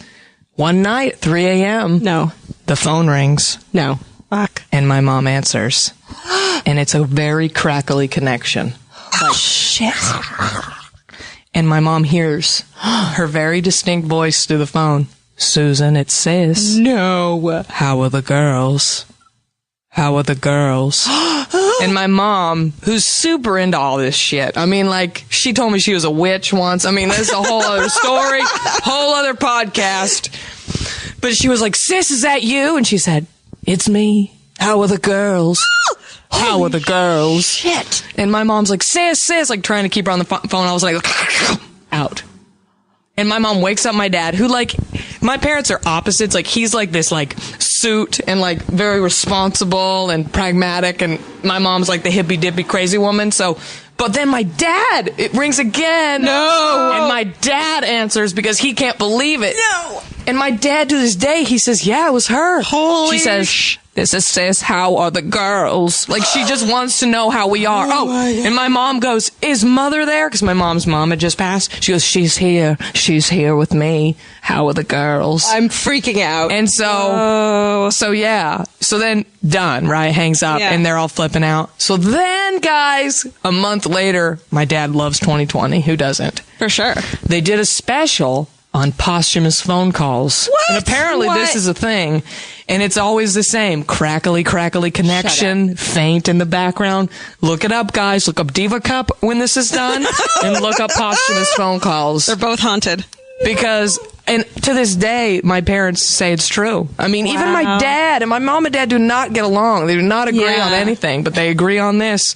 One night at 3 a.m. No. The phone rings. No. Fuck. And my mom answers. And it's a very crackly connection. Shit. And my mom hears her very distinct voice through the phone. Susan, it's Sis. No. How are the girls? How are the girls? And my mom, who's super into all this shit. I mean, like, she told me she was a witch once. I mean, that's a whole other story, whole other podcast. But she was like, Sis, is that you? And she said, it's me. How are the girls? How are the girls? Shit. And my mom's like, Sis, like, trying to keep her on the phone. I was like, out. And my mom wakes up my dad, who, like, my parents are opposites. Like, he's like this, like, suit and, like, very responsible and pragmatic. And my mom's like the hippy dippy crazy woman. So, but then my dad, it rings again. No. And my dad answers because he can't believe it. No. And my dad, to this day, he says, yeah, it was her. Holy She says, this is Sis, how are the girls? Like, she just wants to know how we are. And my mom goes, is Mother there? Because my mom's mom had just passed. She goes, she's here. She's here with me. How are the girls? I'm freaking out. And so yeah. So then, done, right? Hangs up, Yeah. and they're all flipping out. So then, guys, a month later, my dad loves 2020. Who doesn't? For sure. They did a special on posthumous phone calls. What? And apparently What? this is a thing. And it's always the same. Crackly connection, faint in the background. Look it up, guys. Look up Diva Cup when this is done. And look up posthumous phone calls. They're both haunted. Because, and to this day, my parents say it's true. I mean, even my dad and my mom and dad do not get along. They do not agree on anything, but they agree on this.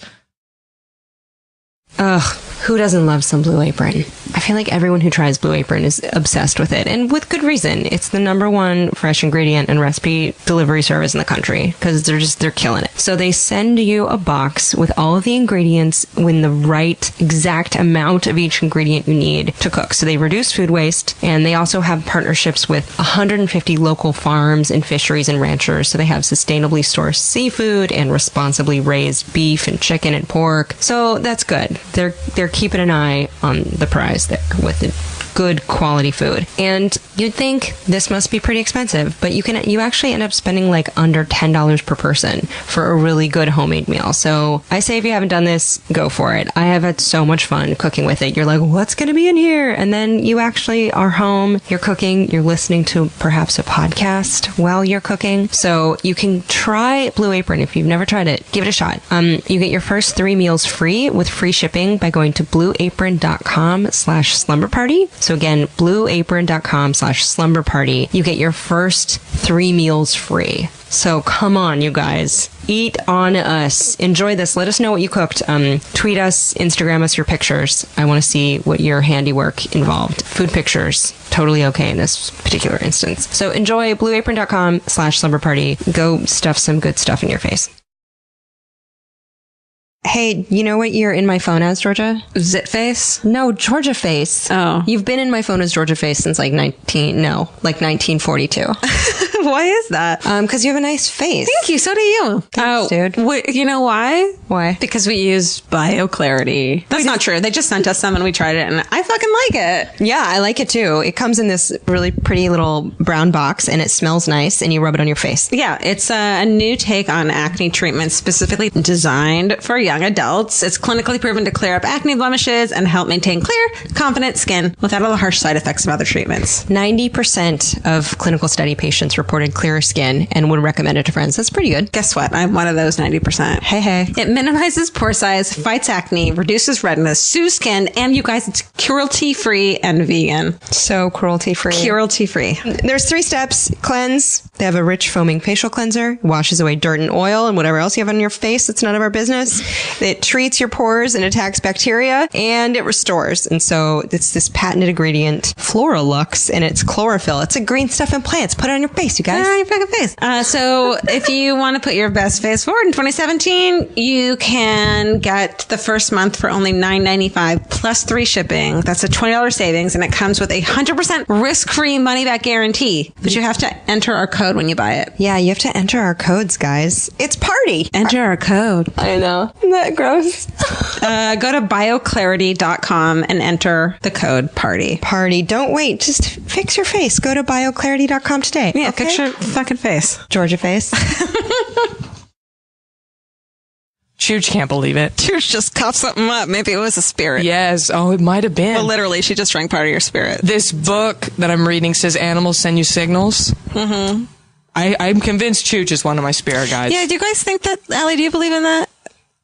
Ugh, who doesn't love some Blue Apron? I feel like everyone who tries Blue Apron is obsessed with it, and with good reason. It's the #1 fresh ingredient and recipe delivery service in the country, because they're killing it. So they send you a box with all of the ingredients in the right exact amount of each ingredient you need to cook. So they reduce food waste, and they also have partnerships with 150 local farms and fisheries and ranchers. So they have sustainably sourced seafood and responsibly raised beef and chicken and pork. So that's good. They're keeping an eye on the prize there with the good quality food. And you'd think this must be pretty expensive, but you actually end up spending like under $10 per person for a really good homemade meal. So I say if you haven't done this, go for it. I have had so much fun cooking with it. You're like, what's going to be in here? And then you actually are home, you're cooking, you're listening to perhaps a podcast while you're cooking. So you can try Blue Apron. If you've never tried it, give it a shot. You get your first 3 meals free with free shipping by going to blueapron.com/slumberparty. So again, blueapron.com/slumberparty. You get your first 3 meals free. So come on, you guys. Eat on us. Enjoy this. Let us know what you cooked. Tweet us, Instagram us your pictures. I want to see what your handiwork involved. Food pictures, totally okay in this particular instance. So enjoy blueapron.com/slumberparty. Go stuff some good stuff in your face. Hey, you know what you're in my phone as, Georgia? Zit face? No, Georgia face. Oh. You've been in my phone as Georgia face since like 1942. Why is that? Because you have a nice face. Thank you. So do you. Thanks, dude. You know why? Why? Because we use BioClarity. That's not true. They just sent us some and we tried it and I fucking like it. Yeah, I like it too. It comes in this really pretty little brown box and it smells nice and you rub it on your face. Yeah, it's a new take on acne treatment specifically designed for young adults. It's clinically proven to clear up acne blemishes and help maintain clear, confident skin without all the harsh side effects of other treatments. 90% of clinical study patients reported clearer skin and would recommend it to friends. That's pretty good. Guess what? I'm one of those 90%. Hey. It minimizes pore size, fights acne, reduces redness, soothes skin, and you guys, it's cruelty-free and vegan. So cruelty-free. Cruelty-free. There's 3 steps. Cleanse. They have a rich foaming facial cleanser. Washes away dirt and oil and whatever else you have on your face. It's none of our business. It treats your pores and attacks bacteria, and it restores. And so it's this patented ingredient, Floralux, and it's chlorophyll. It's a green stuff in plants. Put it on your face, you guys. Your fucking face. So if you want to put your best face forward in 2017, you can get the first month for only $9.95 plus 3 shipping. That's a $20 savings, and it comes with a 100% risk-free money-back guarantee. But you have to enter our code when you buy it. Yeah, you have to enter our codes, guys. It's party. Enter our code. I know. Isn't that gross? Go to bioclarity.com and enter the code PARTY. Party. Don't wait. Just fix your face. Go to bioclarity.com today. Yeah, okay? fix your fucking face. Georgia face. Chooch can't believe it. Chooch just coughed something up. Maybe it was a spirit. Yes. Oh, it might have been. Well, literally, she just drank part of your spirit. This book that I'm reading says animals send you signals. Mm-hmm. I'm convinced Chooch is one of my spirit guides. Yeah, do you guys think that, Alie, do you believe in that?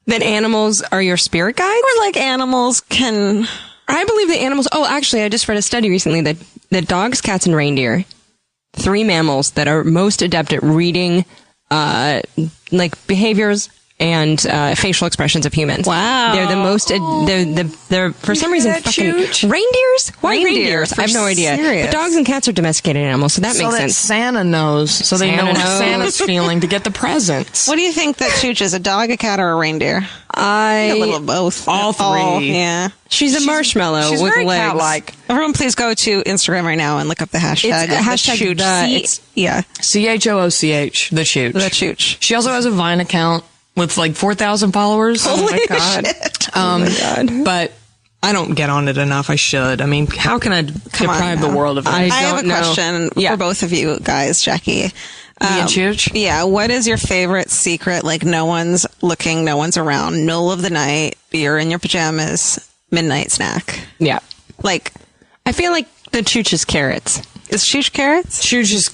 That animals are your spirit guides? Or like animals can... I believe that animals... Oh, actually, I just read a study recently that dogs, cats, and reindeer, 3 mammals that are most adept at reading like behaviors and facial expressions of humans. Wow. They're the most... they're for some reason fucking... Chooch? Reindeers? Why Reindeers? reindeers? I have no idea. Serious? But dogs and cats are domesticated animals, so that So makes that sense. Santa knows, so they know Santa how knows. Santa's feeling to get the presents. What do you think that Chooch is? A dog, a cat, or a reindeer? A little of both. All 3. Yeah. She's a marshmallow She's with very legs. cat-like. Everyone, please go to Instagram right now and look up the hashtag. It's hashtag Chooch. the- Yeah. CHOOCH, the Chooch. The Chooch. She also has a Vine account with like 4,000 followers. Holy my God. shit. Oh my God. But I don't get on it enough. I should. I mean, how can I deprive the now. world of it? I have a don't know. question for both of you guys, Jackie. and Chooch? Yeah, what is your favorite secret? Like, no one's looking, no one's around, middle of the night, you're in your pajamas, midnight snack. Yeah. Like, I feel like the Chooch is carrots. is Chooch carrots? Chooch is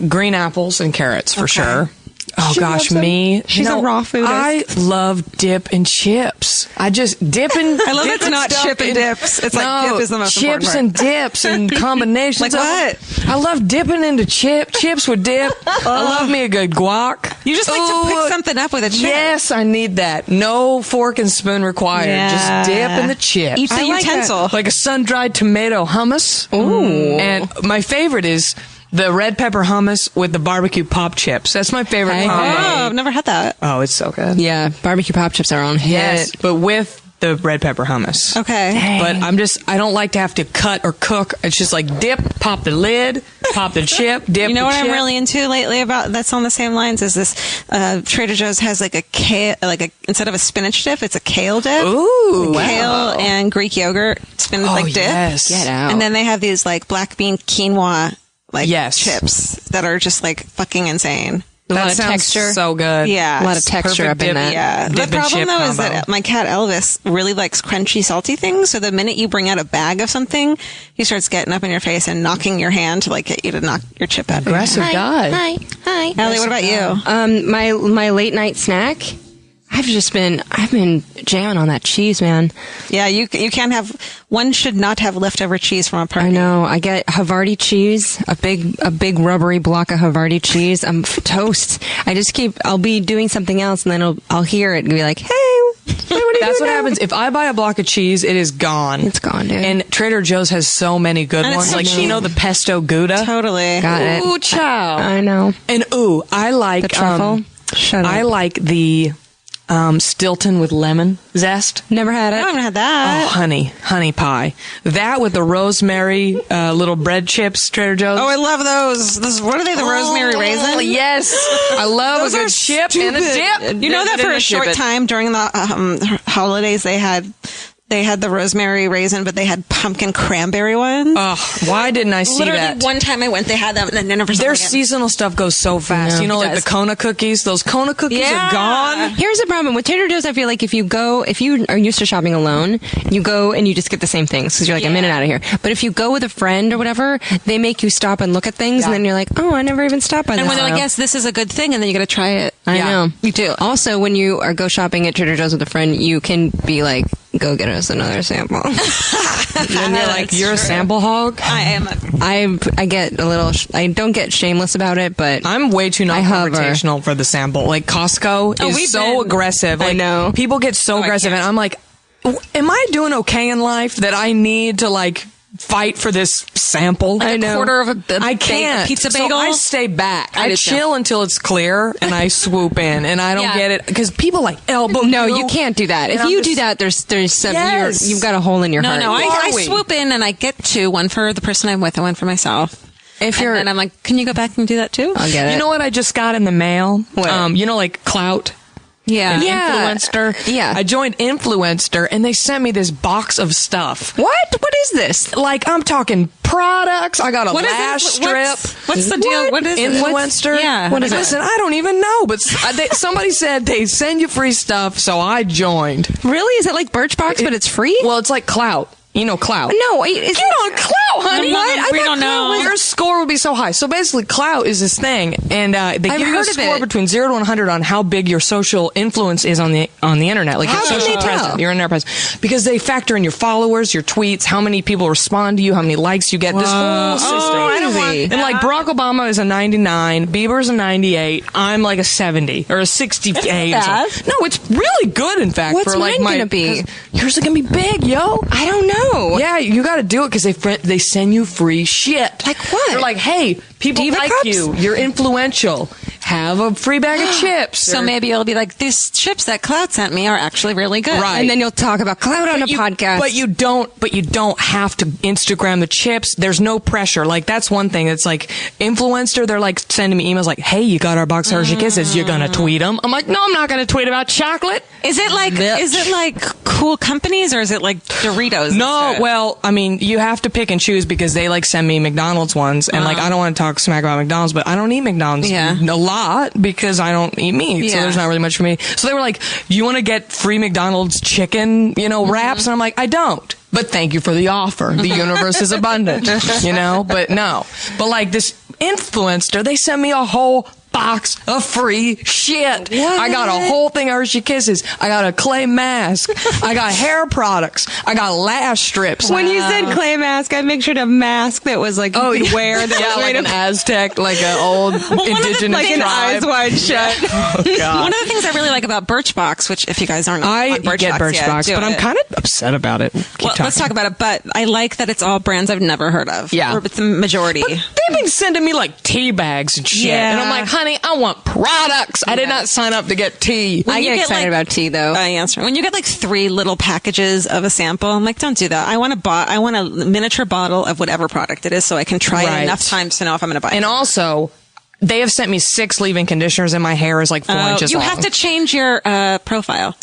green apples and carrots for sure. Oh She gosh, loves them. me. She's a raw foodist. I love dip and chips. I just dipping. I love it's not chip and dips. It's like dip is the most important chips part. and dips and combinations. Like of what? them. I love dipping into chips with dip. I love me a good guac. You just like to pick something up with a chip. Yes, I need that. No fork and spoon required. Yeah. Just dip in the chips. Eat the I like utensil. that. Like a sun-dried tomato hummus. Ooh. And my favorite is the red pepper hummus with the barbecue pop chips. That's my favorite Hey, combo. Oh, I've never had that. Oh, it's so good. Yeah, barbecue pop chips are on hit. Yes, but with the red pepper hummus. Okay. But I don't like to have to cut or cook. It's just like dip, pop the lid, pop the chip, dip. You know the what I'm chip. really into lately about that's on the same lines is this Trader Joe's has like a kale, instead of a spinach dip, it's a kale dip. Ooh, Kale and Greek yogurt spinach Oh, like dip. yes. Get out. And then they have these like black bean quinoa like Yes. chips that are just like fucking insane. A lot That of sounds texture. so good. Yeah. A lot of texture perfect up in dip. that. Yeah. Dip The and problem chip though is combo. that my cat Elvis really likes crunchy, salty things. So the minute you bring out a bag of something, he starts getting up in your face and knocking your hand to like get you to knock your chip out. Aggressive guy. Hi. Alie, what about you? My late night snack. I've been jamming on that cheese, man. Yeah, you can't have. One should not have leftover cheese from a party. I know. I get Havarti cheese, a big rubbery block of Havarti cheese. I'm toast. I'll be doing something else, and then I'll hear it and be like, "Hey, what are you That's doing what now?" happens. If I buy a block of cheese, it is gone. It's gone, dude. And Trader Joe's has so many good And it's ones. so Like, cheap. the pesto Gouda. Totally. Got it. Ooh, chow. I know. And I like The truffle. Shut up. I like the Stilton with lemon zest. Never had I it. haven't had Oh, that. honey pie. That with the rosemary little bread chips, Trader Joe's. Oh, I love those. What are they? The rosemary raisin? Yes, I love Those a are good chip and a dip. You know that Dip it for in a short dip it. time during the holidays they had the rosemary raisin, but they had pumpkin cranberry ones. Oh, why didn't I see Literally that? one time I went, they had them, and then they never saw Their them again. seasonal stuff goes so fast. No, You know, it like does. the Kona cookies. Those Kona cookies Yeah. are gone. Here's the problem with Trader Joe's. I feel like if you are used to shopping alone, you go and you just get the same things because you're like, I'm in and out of here. But if you go with a friend or whatever, they make you stop and look at things, and then you're like, oh, I never even stopped by this. And when they're like, aisle. yes, this is a good thing, and then you got to try it. I Yeah. know. You do. Also, when you go shopping at Trader Joe's with a friend, you can be like, go get us another sample. And you're like, That's you're a true. sample hog. I am. I get a little, I don't get shameless about it, but I'm way too I hover. non-confrontational for the sample. Like Costco Oh, we've is so been- aggressive. I Like, know. people get so I aggressive, can't. and I'm like, am I doing okay in life that I need to like fight for this sample? I know. Quarter of a I can't. pizza So bagel. I stay back. I I do too. chill until it's clear, and I swoop in, and I don't Yeah. get it because people like elbow. no, you can't do that. And If I'm you just- do that, there's some, Yes. you've got a hole in your No, heart. no, Who I are we? swoop in and I get two, one for the person I'm with and one for myself. If you're, And I'm like, can you go back and do that too? I'll get it. You know what I just got in the mail? What? You know, like clout. Yeah. And Yeah. Influencer. Yeah. I joined Influencer, and they sent me this box of stuff. What is this? Like, I'm talking products. I got a What is lash this? strip. What's the deal? What is it? Influencer. Yeah. What is Listen, I don't even know, but somebody said they send you free stuff, so I joined. Really? Is it like Birchbox, but it's free? Well, it's like Clout. You know Clout. No, Get on Clout, honey. We don't know. Your score would be so high. So basically, Clout is this thing, and they give you a heard of score it. between 0 to 100 on how big your social influence is on the internet. Like How your can social they tell? presence, your internet presence, because they factor in your followers, your tweets, how many people respond to you, how many likes you get. This whole system. I don't want And like Barack Obama is a 99, Bieber's a 98, I'm like a 70 or a 68. bad. No, it's really good. In fact, What's for like mine gonna be? 'cause yours is gonna be big, yo. I don't know. Yeah, you got to do it because they send you free shit. Like what? They're like, hey, people Diva like cups? you. You're influential. Have a free bag of chips. So or- maybe it'll be like, these chips that Cloud sent me are actually really good. Right. And then you'll talk about Cloud on a podcast. But you don't have to Instagram the chips. There's no pressure. Like that's one thing. It's like influencer. They're like sending me emails like, "Hey, you got our box of Hershey Kisses. You're gonna tweet them." I'm like, "No, I'm not gonna tweet about chocolate." Is it like cool companies or is it like Doritos? No, instead? well, I mean, you have to pick and choose because they like send me McDonald's ones, and like I don't want to talk smack about McDonald's, but I don't eat McDonald's Yeah. a lot because I don't eat meat, so Yeah. there's not really much for me. So they were like, "You want to get free McDonald's chicken, wraps?" And I'm like, "I don't." But thank you for the offer. The universe is abundant, But no. But like this influencer, they sent me a whole box of free shit. I got a whole thing of Hershey Kisses. I got a clay mask. I got hair products. I got lash strips. when you said clay mask, I make sure to have a mask that was like you could wear. That Yeah, was like made an of Aztec, like an old indigenous like an tribe. eyes wide shut. Oh, God. One of the things I really like about Birchbox, which if you guys aren't I on Birchbox get Birchbox, yet, but I'm kind of upset about it. Well, let's talk about it. But I like that it's all brands I've never heard of. Yeah. Or it's the majority. But they've been sending me like tea bags and shit. Yeah. And I'm like, honey, I want products. I did not sign up to get tea. I you get get, excited like- about tea though. Yeah, that's right. When you get like 3 little packages of a sample, I'm like, don't do that. I want a miniature bottle of whatever product it is so I can try Right. it enough times to know if I'm going to buy it. And also, they have sent me 6 leave-in conditioners and my hair is like 4 inches you long. have to change your profile.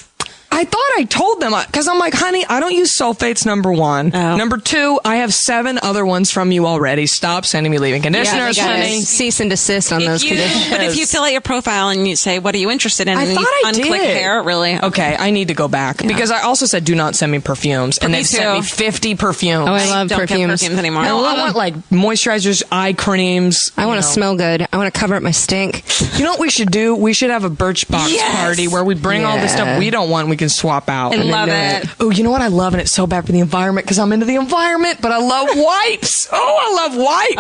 I thought I told them because I'm like, honey, I don't use sulfates. Number 1. Oh. Number 2, I have 7 other ones from you already. Stop sending me leave-in conditioners, they gotta honey. cease and desist on those conditions. But if you fill out your profile and you say, what are you interested in? I and thought you I unclick did. hair, really. Okay, I need to go back because I also said do not send me perfumes, and Me they've sent me too. 50 perfumes. Oh, I love don't get perfumes. perfumes anymore. No, I want like moisturizers, eye creams. I want to you know. smell good. I want to cover up my stink. You know what we should do? We should have a Birchbox Yes! party where we bring all the stuff Yeah. we don't want. We can swap out. I love it. Oh, you know what I love, and it's so bad for the environment because I'm into the environment, but I love wipes. Oh, I love wipes.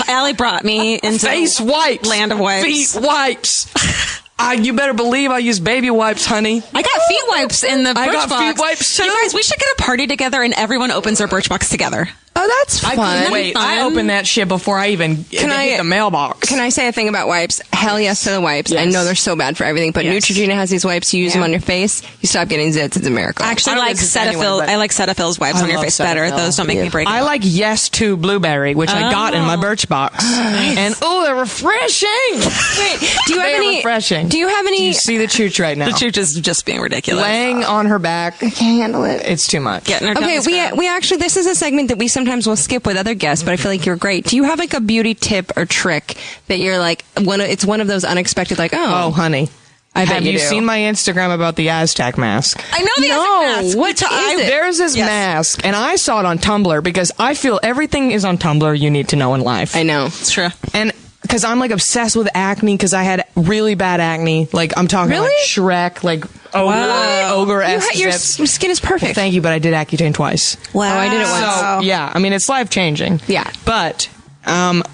Oh, Alie brought me into Face wipes, land of wipes. feet wipes. You better believe I use baby wipes, honey. I got feet wipes in the Birchbox. I got feet wipes, too. You guys, we should get a party together and everyone opens their Birchbox together. Oh, that's fun. I couldn't wait. fun? I opened that shit before I even hit the mailbox. Can I say a thing about wipes? Hell yes to the wipes. I Yes. know they're so bad for everything, but Yes. Neutrogena has these wipes. You use them on your face, you stop getting zits. It's a miracle. I actually I don't like listen to anyone, Cetaphil. but- I like Cetaphil's wipes I on your love face better. Cetaphil. Those don't make me break. I like Yes to Blueberry, which I got in my Birchbox. And they're refreshing. Wait, do you have They're any? refreshing. Do you have Do any? you see the chooch right now? The chooch is just being ridiculous. Laying on her back. Can't handle it. It's too much. Getting her Okay, tongue scrubbed. we actually, this is a segment that we sometimes will skip with other guests, but I feel like you're great. Do you have like a beauty tip or trick that you're like it's one of those unexpected like Oh, honey. I bet Have you you do. seen my Instagram about the Aztec mask? I know the No, Aztec mask. what is it? There's this Yes. mask, and I saw it on Tumblr because I feel everything is on Tumblr you need to know in life. I know. It's true. And because I'm like obsessed with acne because I had really bad acne. Like I'm talking Really? like Shrek, like ogre-esque. Your zips. skin is perfect. Well, thank you, but I did Accutane twice. Wow. Oh, I did it once. So yeah, I mean it's life changing. Yeah. But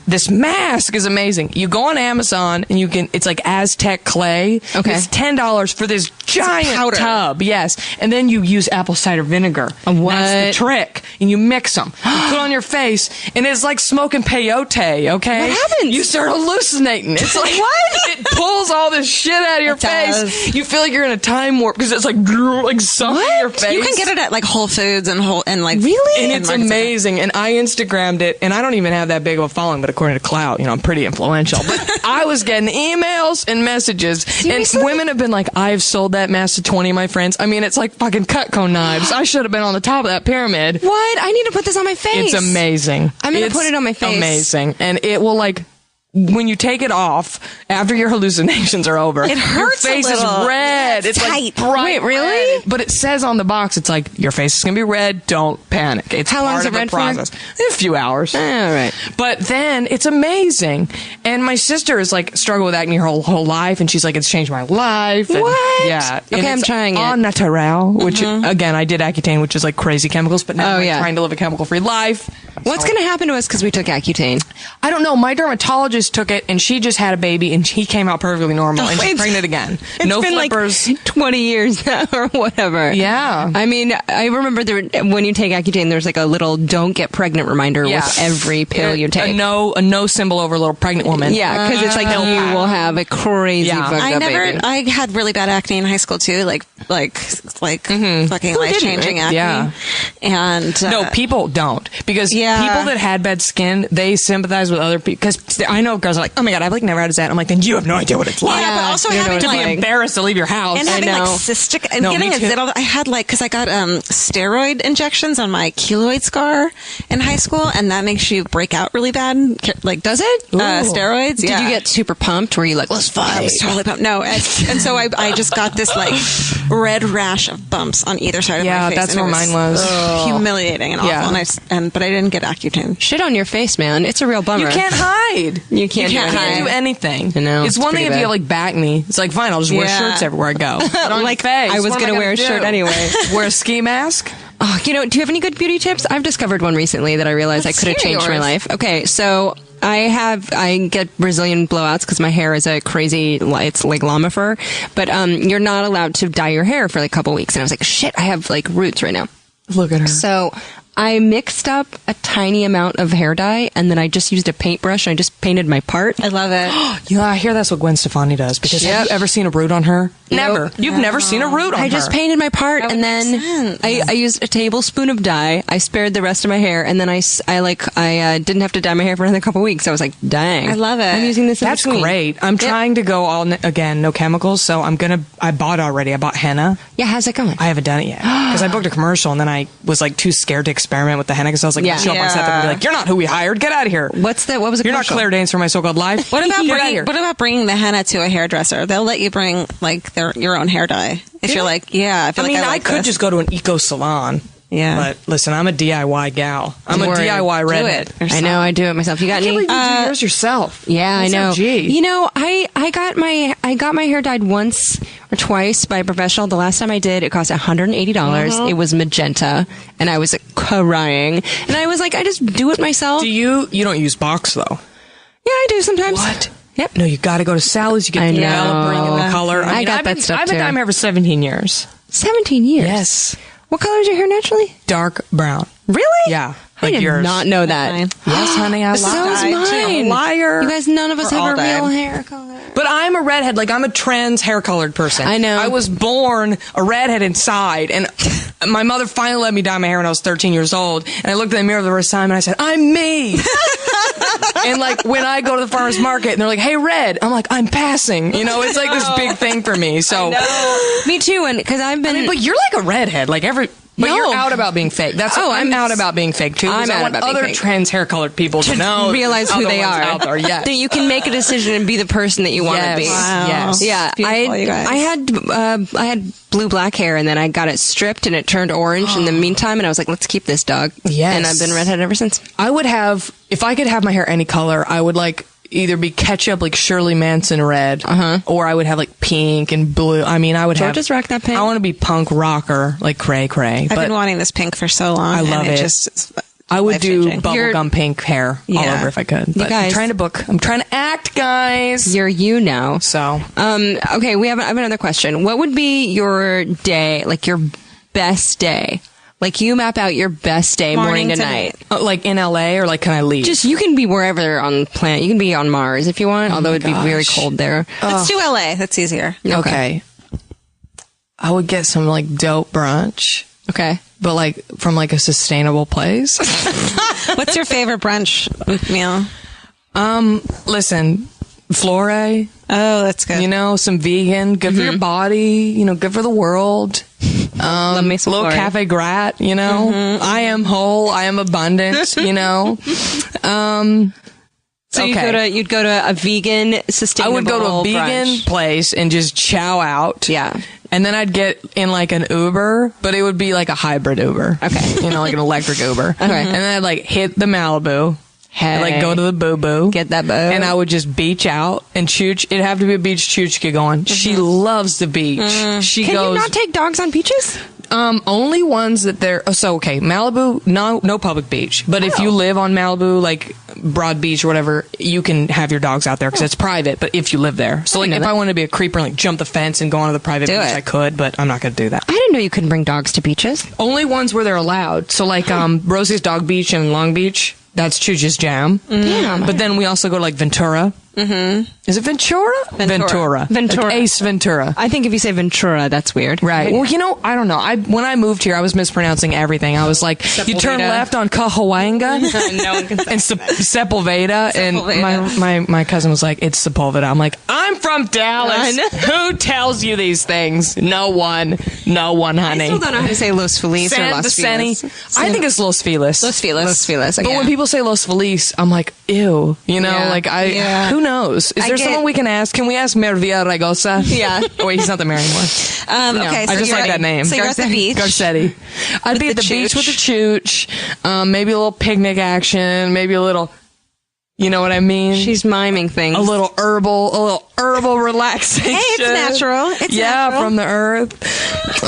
this mask is amazing. You go on Amazon and it's like Aztec clay. Okay. It's $10 for this giant powder. tub. Yes. And then you use apple cider vinegar. What? That's the trick. And you mix them. You put it on your face and it's like smoking peyote, okay? What happens? You start hallucinating. It's like what? It pulls all this shit out of your It face. does. You feel like you're in a time warp because it's like sucking your face. You can get it at like Whole Foods and like Really? And it's markets like that. amazing. And I Instagrammed it, and I don't even have that big big of a following, but according to Clout, I'm pretty influential. But I was getting emails and messages, Seriously? and women have been like, I've sold that mask to 20 of my friends. I mean, it's like fucking Cutco knives. I should have been on the top of that pyramid. What? I need to put this on my face. It's amazing. I'm going to put it on my face. Amazing. And it will when you take it off after your hallucinations are over, It hurts your face a little. is red. It's like tight. bright Wait, really? red. But it says on the box, it's like, your face is going to be red. Don't panic. It's How long part is of it the red for? process. A few hours. All right. But then it's amazing. And my sister is like struggled with acne her whole life, and she's like, it's changed my life. And, What? yeah. Okay, And I'm it's trying it. au naturel, which again, I did Accutane, which is like crazy chemicals, but now Oh, I'm yeah. trying to live a chemical-free life. What's going to happen to us because we took Accutane? I don't know. My dermatologist took it, and she just had a baby, and he came out perfectly normal, and she's pregnant again. No been flippers. like 20 years now or whatever. Yeah. I mean, I remember when you take Accutane, there's like a little don't get pregnant reminder with every pill you take. A no symbol over a little pregnant woman. Yeah, because it's like you will have a crazy fucked up baby. I had really bad acne in high school too, like fucking life-changing acne. Yeah. And No, people don't, because Yeah. people that had bad skin, they sympathize with other people. Because I know girls are like, oh my god, I've like never had that. I'm like, then you have no idea what it's like. Yeah, but also you know having what to it's be like. embarrassed to leave your house. and having know. like cystic and No, getting me a too. zit. I had because I got steroid injections on my keloid scar in high school, and that makes you break out really bad. Like, Does it? steroids? Did you get super pumped? Were you like, let's fight? I was totally pumped. No, and so I just got this like red rash of bumps on either side of my Yeah, face. that's and where it mine was. humiliating and awful. Yeah. But I didn't get Accutane. Shit on your face, man. It's a real bummer. You can't hide. You can't do anything. I know, It's it's one thing pretty if bad. you have like back knee. It's like, fine, I'll just wear Yeah. shirts everywhere I go. But on Like, your face, I was what am gonna wear a do? shirt anyway. Wear a ski mask? Oh, do you have any good beauty tips? I've discovered one recently that I realized Let's I could have hear changed my yours. life. Okay, so I get Brazilian blowouts because my hair is a crazy, it's like llama fur, but you're not allowed to dye your hair for like a couple weeks. And I was like, shit, I have like roots right now. Look at her. So I mixed up a tiny amount of hair dye, and then I just used a paintbrush and I just painted my part. I love it. Yeah, I hear that's what Gwen Stefani does. Because have you ever seen a root on her? Never. You've never seen a root on her. I just painted my part, and then I used a tablespoon of dye. I spared the rest of my hair, and then I didn't have to dye my hair for another couple weeks. I was like, dang, I love it. I'm using this. in That's between. great. I'm trying to go again, no chemicals. So I bought already. I bought henna. Yeah, how's it going? I haven't done it yet because I booked a commercial, and then I was like too scared to experiment with the henna because I was like, Yeah. show up on set, they're gonna be like, you're not who we hired. Get out of here. What was the You're not commercial? Claire Danes for My So-Called Life. What about Get out of here. bringing the henna to a hairdresser? They'll let you bring like your own hair dye if you're like, I feel I mean, like I like could this. just go to an eco salon. Yeah. But listen, I'm a DIY gal. I'm a Word. DIY do redhead. it. I know, I do it myself. You got I can't any? believe you do yours yourself. Yeah, That's I know. so G. You know, I got my hair dyed once or twice by a professional. The last time I did, it cost $180. It was magenta, and I was crying. And I was like, I just do it myself. You don't use box though. Yeah, I do sometimes. What? Yep. No, you got to go to Sally's. You get I the know. developing and the color. I got that stuff, I've been too. dyeing my hair for 17 years. 17 years. Yes. What color is your hair naturally? Dark brown. Really? Yeah. I Like did yours. not know that. Fine. Yes, honey, I So lied. is dyed, too. mine. Liar. You guys, none of us We're have all a real dyed. hair color. But I'm a redhead. Like, I'm a trans hair colored person. I know. I was born a redhead inside, and my mother finally let me dye my hair when I was 13 years old. And I looked in the mirror the first time, and I said, I'm me. And like, when I go to the farmer's market, and they're like, hey, red, I'm like, I'm passing. You know, it's like this big thing for me. So, Me too, and because I've been. but you're like a redhead. Like, but No. you're out about being fake. That's Oh, I'm out about being fake too. 'Cause I'm I out want about being other fake. trans hair colored people to know realize who other they ones are. out there. Yes. That you can make a decision and be the person that you want to Yes. be. Wow. Yes. Yeah, Beautiful, you guys. I had blue black hair, and then I got it stripped, and it turned orange in the meantime. And I was like, let's keep this dog. Yes. And I've been redhead ever since. I would have, if I could have my hair any color, I would like either be ketchup, like Shirley Manson red, or I would have like pink and blue. I mean, I would have. Just rock that pink. I want to be punk rocker, like cray cray. I've But been wanting this pink for so long. I love and it. Just I would do life-changing. bubblegum pink hair all Yeah. over if I could. But guys- I'm trying to act, guys. You're you now. So Okay, I have another question. What would be your day, like your best day? Like you map out your best day, morning to night. like in LA, or like can I leave? Just you can be wherever on the planet. You can be on Mars if you want, although it'd be very gosh. cold there. Let's do LA. That's easier. okay. I would get some like dope brunch. Okay. But like from like a sustainable place. What's your favorite brunch meal? Listen, Flore. Oh, that's good. You know, some vegan, good for your body, you know, good for the world. Love me some little Flore. cafe grat, you know. I am whole, I am abundant, you know. So you'd go to a vegan, sustainable I would go to a vegan brunch. place and just chow out. Yeah. And then I'd get in like an Uber, but it would be like a hybrid Uber. Okay. You know, like an electric Uber. Okay. And then I'd like hit the Malibu. Hey. Like go to the boo-boo. Get that boo. And I would just beach out and Chooch. It'd have to be a beach Chooch get going. She loves the beach. She Can goes. you not take dogs on beaches? Only ones that they're okay. Malibu, no public beach. But if you live on Malibu, like Broad Beach or whatever, you can have your dogs out there because it's private. But if you live there, so like if I wanted to be a creeper and like jump the fence and go onto the private beach, I could. But I'm not going to do that. I didn't know you couldn't bring dogs to beaches. Only ones where they're allowed. So like Rosie's Dog Beach in Long Beach, that's Chooch's jam. Damn. But then we also go to like Ventura. Is it Ventura? Ventura. Ace Ventura. I think if you say Ventura, that's weird. Right. Well, you know, I don't know. When I moved here, I was mispronouncing everything. I was like, you turn left on Cahuenga No one can and Sepulveda. And my cousin was like, it's Sepulveda. I'm like, I'm from Dallas. Who tells you these things? No one, honey. I still don't know how to say Los Feliz or Los Feliz. I think it's Los Feliz. Los Feliz. Los Feliz. But when people say Los Feliz, I'm like, ew. You know, like who knows? Is there someone we can ask? Can we ask Mervia Ragosa? Yeah. Oh, wait, he's not there anymore. Okay, so I just you're like that name. So you're at the beach. Garcetti. I'd be at the beach with the chooch. Maybe a little picnic action. Maybe a little, you know what I mean? She's miming things. A little herbal relaxation. Hey, it's natural. It's natural. From the earth.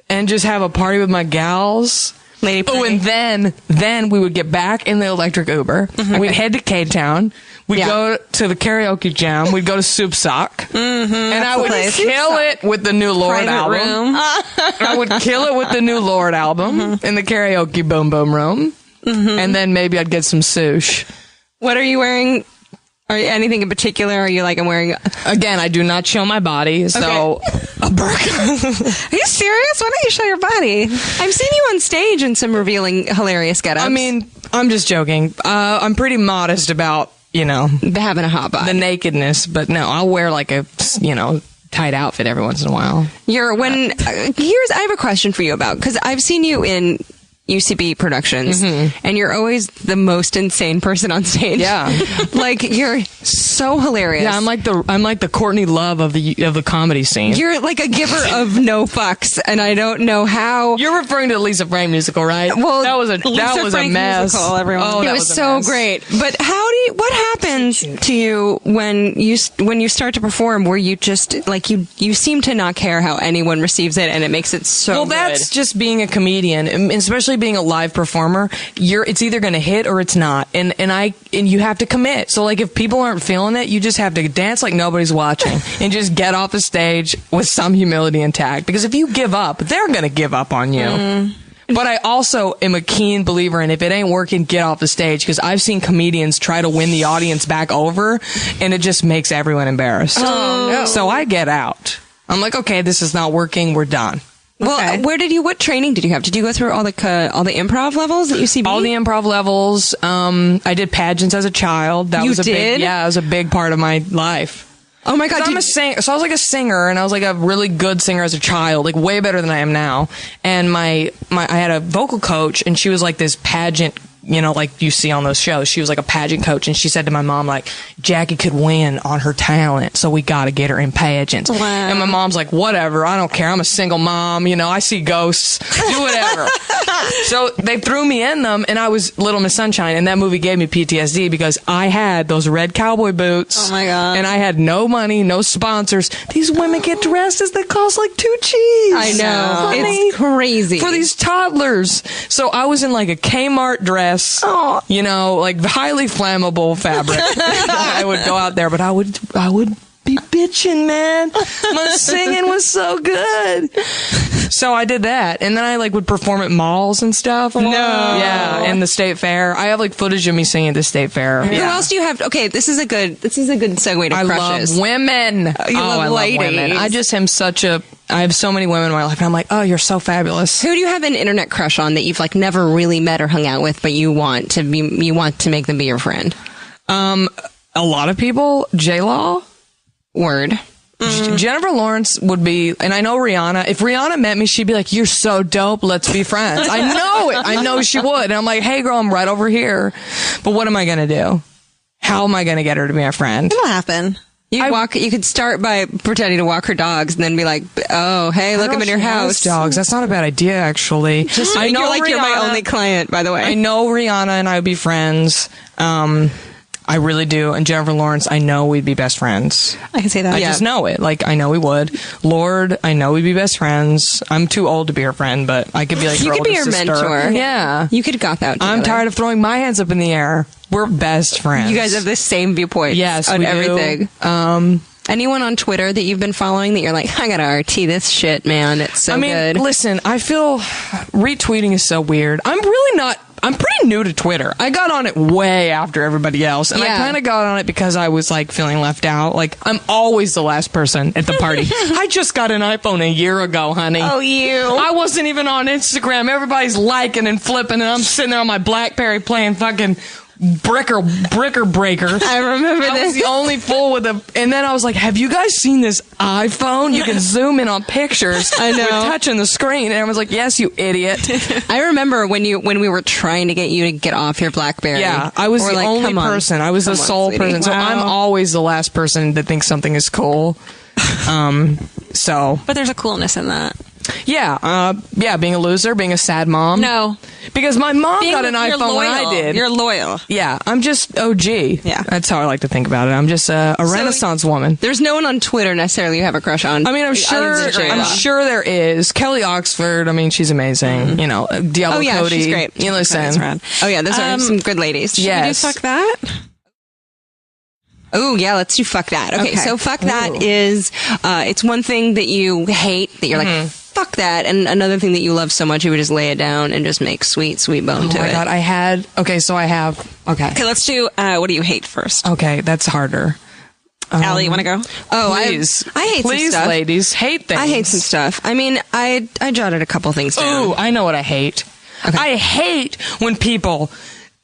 And just have a party with my gals. Lady Oh, party. and then we would get back in the electric Uber. We'd head to K-Town. We'd go to the karaoke jam. We'd go to Soup Sock. And I would kill it with the new Lord Private album. room. I would kill it with the new Lord album in the karaoke boom boom room. And then maybe I'd get some sush. What are you wearing? Are you, anything in particular? Are you like, I'm wearing... Again, I do not show my body, so a burqa. Are you serious? Why don't you show your body? I've seen you on stage in some revealing, hilarious get-ups. I mean, I'm just joking. I'm pretty modest about, you know, having a hot body. the nakedness, but no, I'll wear like a, you know, tight outfit every once in a while. I have a question for you about, because I've seen you in UCB productions, and you're always the most insane person on stage. Yeah. Like, you're so hilarious. Yeah, I'm like the Courtney Love of the comedy scene. You're like a giver of no fucks, and I don't know how. You're referring to the Lisa Frank musical, right? Well, that was a Frank mess. Musical, everyone. Oh, it that was was a so mess. great. But what happens to you when you start to perform, where you just like you seem to not care how anyone receives it, and it makes it so. Well, good. that's just being a comedian, and especially being a live performer. It's either going to hit or it's not, and you have to commit. So like, if people aren't feeling it, you just have to dance like nobody's watching and just get off the stage with some humility intact. Because if you give up, they're going to give up on you. But I also am a keen believer in, if it ain't working, get off the stage. Because I've seen comedians try to win the audience back over, and it just makes everyone embarrassed. Oh, no. So I get out. I'm like, okay, this is not working. We're done. Well, what training did you have? Did you go through all the improv levels at UCB? All the improv levels. I did pageants as a child. That was a big part of my life. Oh my God! I'm a singer, so I was like a singer, and I was like a really good singer as a child, like way better than I am now. And I had a vocal coach, and she was like this pageant, you know, like you see on those shows. She was like a pageant coach, and she said to my mom, like, Jackie could win on her talent, so we got to get her in pageants. Wow. And my mom's like, whatever, I don't care. I'm a single mom, you know, I see ghosts, do whatever. So they threw me in them, and I was Little Miss Sunshine, and that movie gave me PTSD because I had those red cowboy boots. Oh my God. And I had no money, no sponsors. These women get dresses that cost like $2. I know. Honey, It's crazy. for these toddlers. So I was in like a Kmart dress, you know, like highly flammable fabric. I would go out there, but I would be bitching, man. My singing was so good. So I did that, and then I like would perform at malls and stuff. No. Yeah, and the state fair. I have like footage of me singing at the state fair. Who else do you have? Okay, this is a good segue to I crushes. love women. You love I love ladies. women. I just am such a. I have so many women in my life, and I'm like, oh, you're so fabulous. Who do you have an internet crush on that you've like never really met or hung out with, but you want to make them be your friend? A lot of people. J-Law. Word. Jennifer Lawrence would be, and I know Rihanna. If Rihanna met me, she'd be like, "You're so dope. Let's be friends." I know it. I know she would. And I'm like, "Hey, girl, I'm right over here." But what am I gonna do? How am I gonna get her to be my friend? It'll happen. You could start by pretending to walk her dogs, and then be like, "Oh, hey, look, I'm in your house." Dogs. That's not a bad idea, actually. I know, you're my only client, by the way. I know Rihanna and I would be friends. I really do. And Jennifer Lawrence, I know we'd be best friends. I can say that. I just know it. Like, I know we would. Lord, I know we'd be best friends. I'm too old to be her friend, but I could be like her you could be her sister. mentor. Yeah. You could have got that together. I'm tired of throwing my hands up in the air. We're best friends. You guys have the same viewpoint. Yes, on we everything. Do. Anyone on Twitter that you've been following that you're like, I gotta RT this shit, man. It's so good. Listen, I feel retweeting is so weird. I'm pretty new to Twitter. I got on it way after everybody else. And I kind of got on it because I was like feeling left out. Like, I'm always the last person at the party. I just got an iPhone a year ago, honey. Oh, you. I wasn't even on Instagram. Everybody's liking and flipping, and I'm sitting there on my BlackBerry playing fucking Bricker Breaker. I remember I was this. the only fool with and then I was like, have you guys seen this iPhone? You can zoom in on pictures. I know. With touching the screen. And I was like, yes, you idiot. I remember when we were trying to get you to get off your BlackBerry. Yeah, I was the only person. I was the sole person. So Wow. I'm always the last person that thinks something is cool. But there's a coolness in that. Yeah, being a loser, being a sad mom. No. Because my mom got an iPhone when I did. You're loyal. Yeah, I'm just OG. Yeah. That's how I like to think about it. I'm just a Renaissance woman. There's no one on Twitter necessarily you have a crush on. I mean, I'm sure there is. Kelly Oxford, I mean, she's amazing. You know, Diablo Cody. She's great. You listen. Oh, yeah, those are some good ladies. Yes. Should we do fuck that? Oh, yeah, let's do fuck that. Okay, so fuck that is, it's one thing that you hate, that you're like, fuck that, and another thing that you love so much, you would just lay it down and just make sweet bone to it. Oh my God, I have. Okay, let's do, what do you hate first? Okay, that's harder. Alie, you want to go? Oh, please. I hate please, some stuff. ladies, hate things. I hate some stuff. I mean, I jotted a couple things down. Ooh, I know what I hate. Okay. I hate when people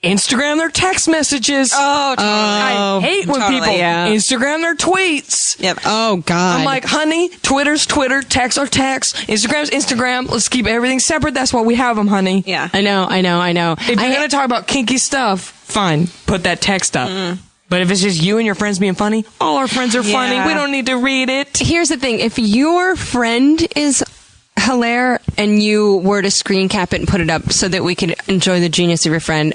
Instagram their text messages. Oh, totally. I hate when people Instagram their tweets. Yep. Oh, God. I'm like, honey, Twitter's Twitter, text are text, Instagram's Instagram. Let's keep everything separate. That's why we have them, honey. Yeah. I know. If you're going to talk about kinky stuff, fine, put that text up. But if it's just you and your friends being funny, all our friends are funny. We don't need to read it. Here's the thing. If your friend is hilarious and you were to screen cap it and put it up so that we could enjoy the genius of your friend,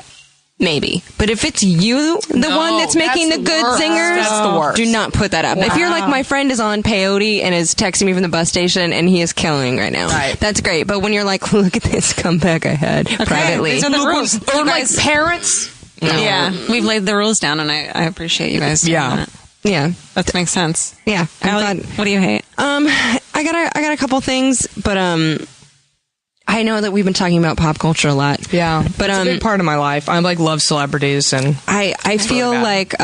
maybe. But if it's you, the one that's making the good zingers, that's the worst. Do not put that up. Wow. If you're like, my friend is on peyote and is texting me from the bus station and he is killing right now, that's great. But when you're like, look at this comeback I had privately. These are the rules. Or like parents. No. Yeah, we've laid the rules down, and I appreciate you guys doing that. Yeah, That makes sense. yeah. Alie, what do you hate? I got a couple things, but I know that we've been talking about pop culture a lot. Yeah, but it's a big part of my life. I like love celebrities, and I feel like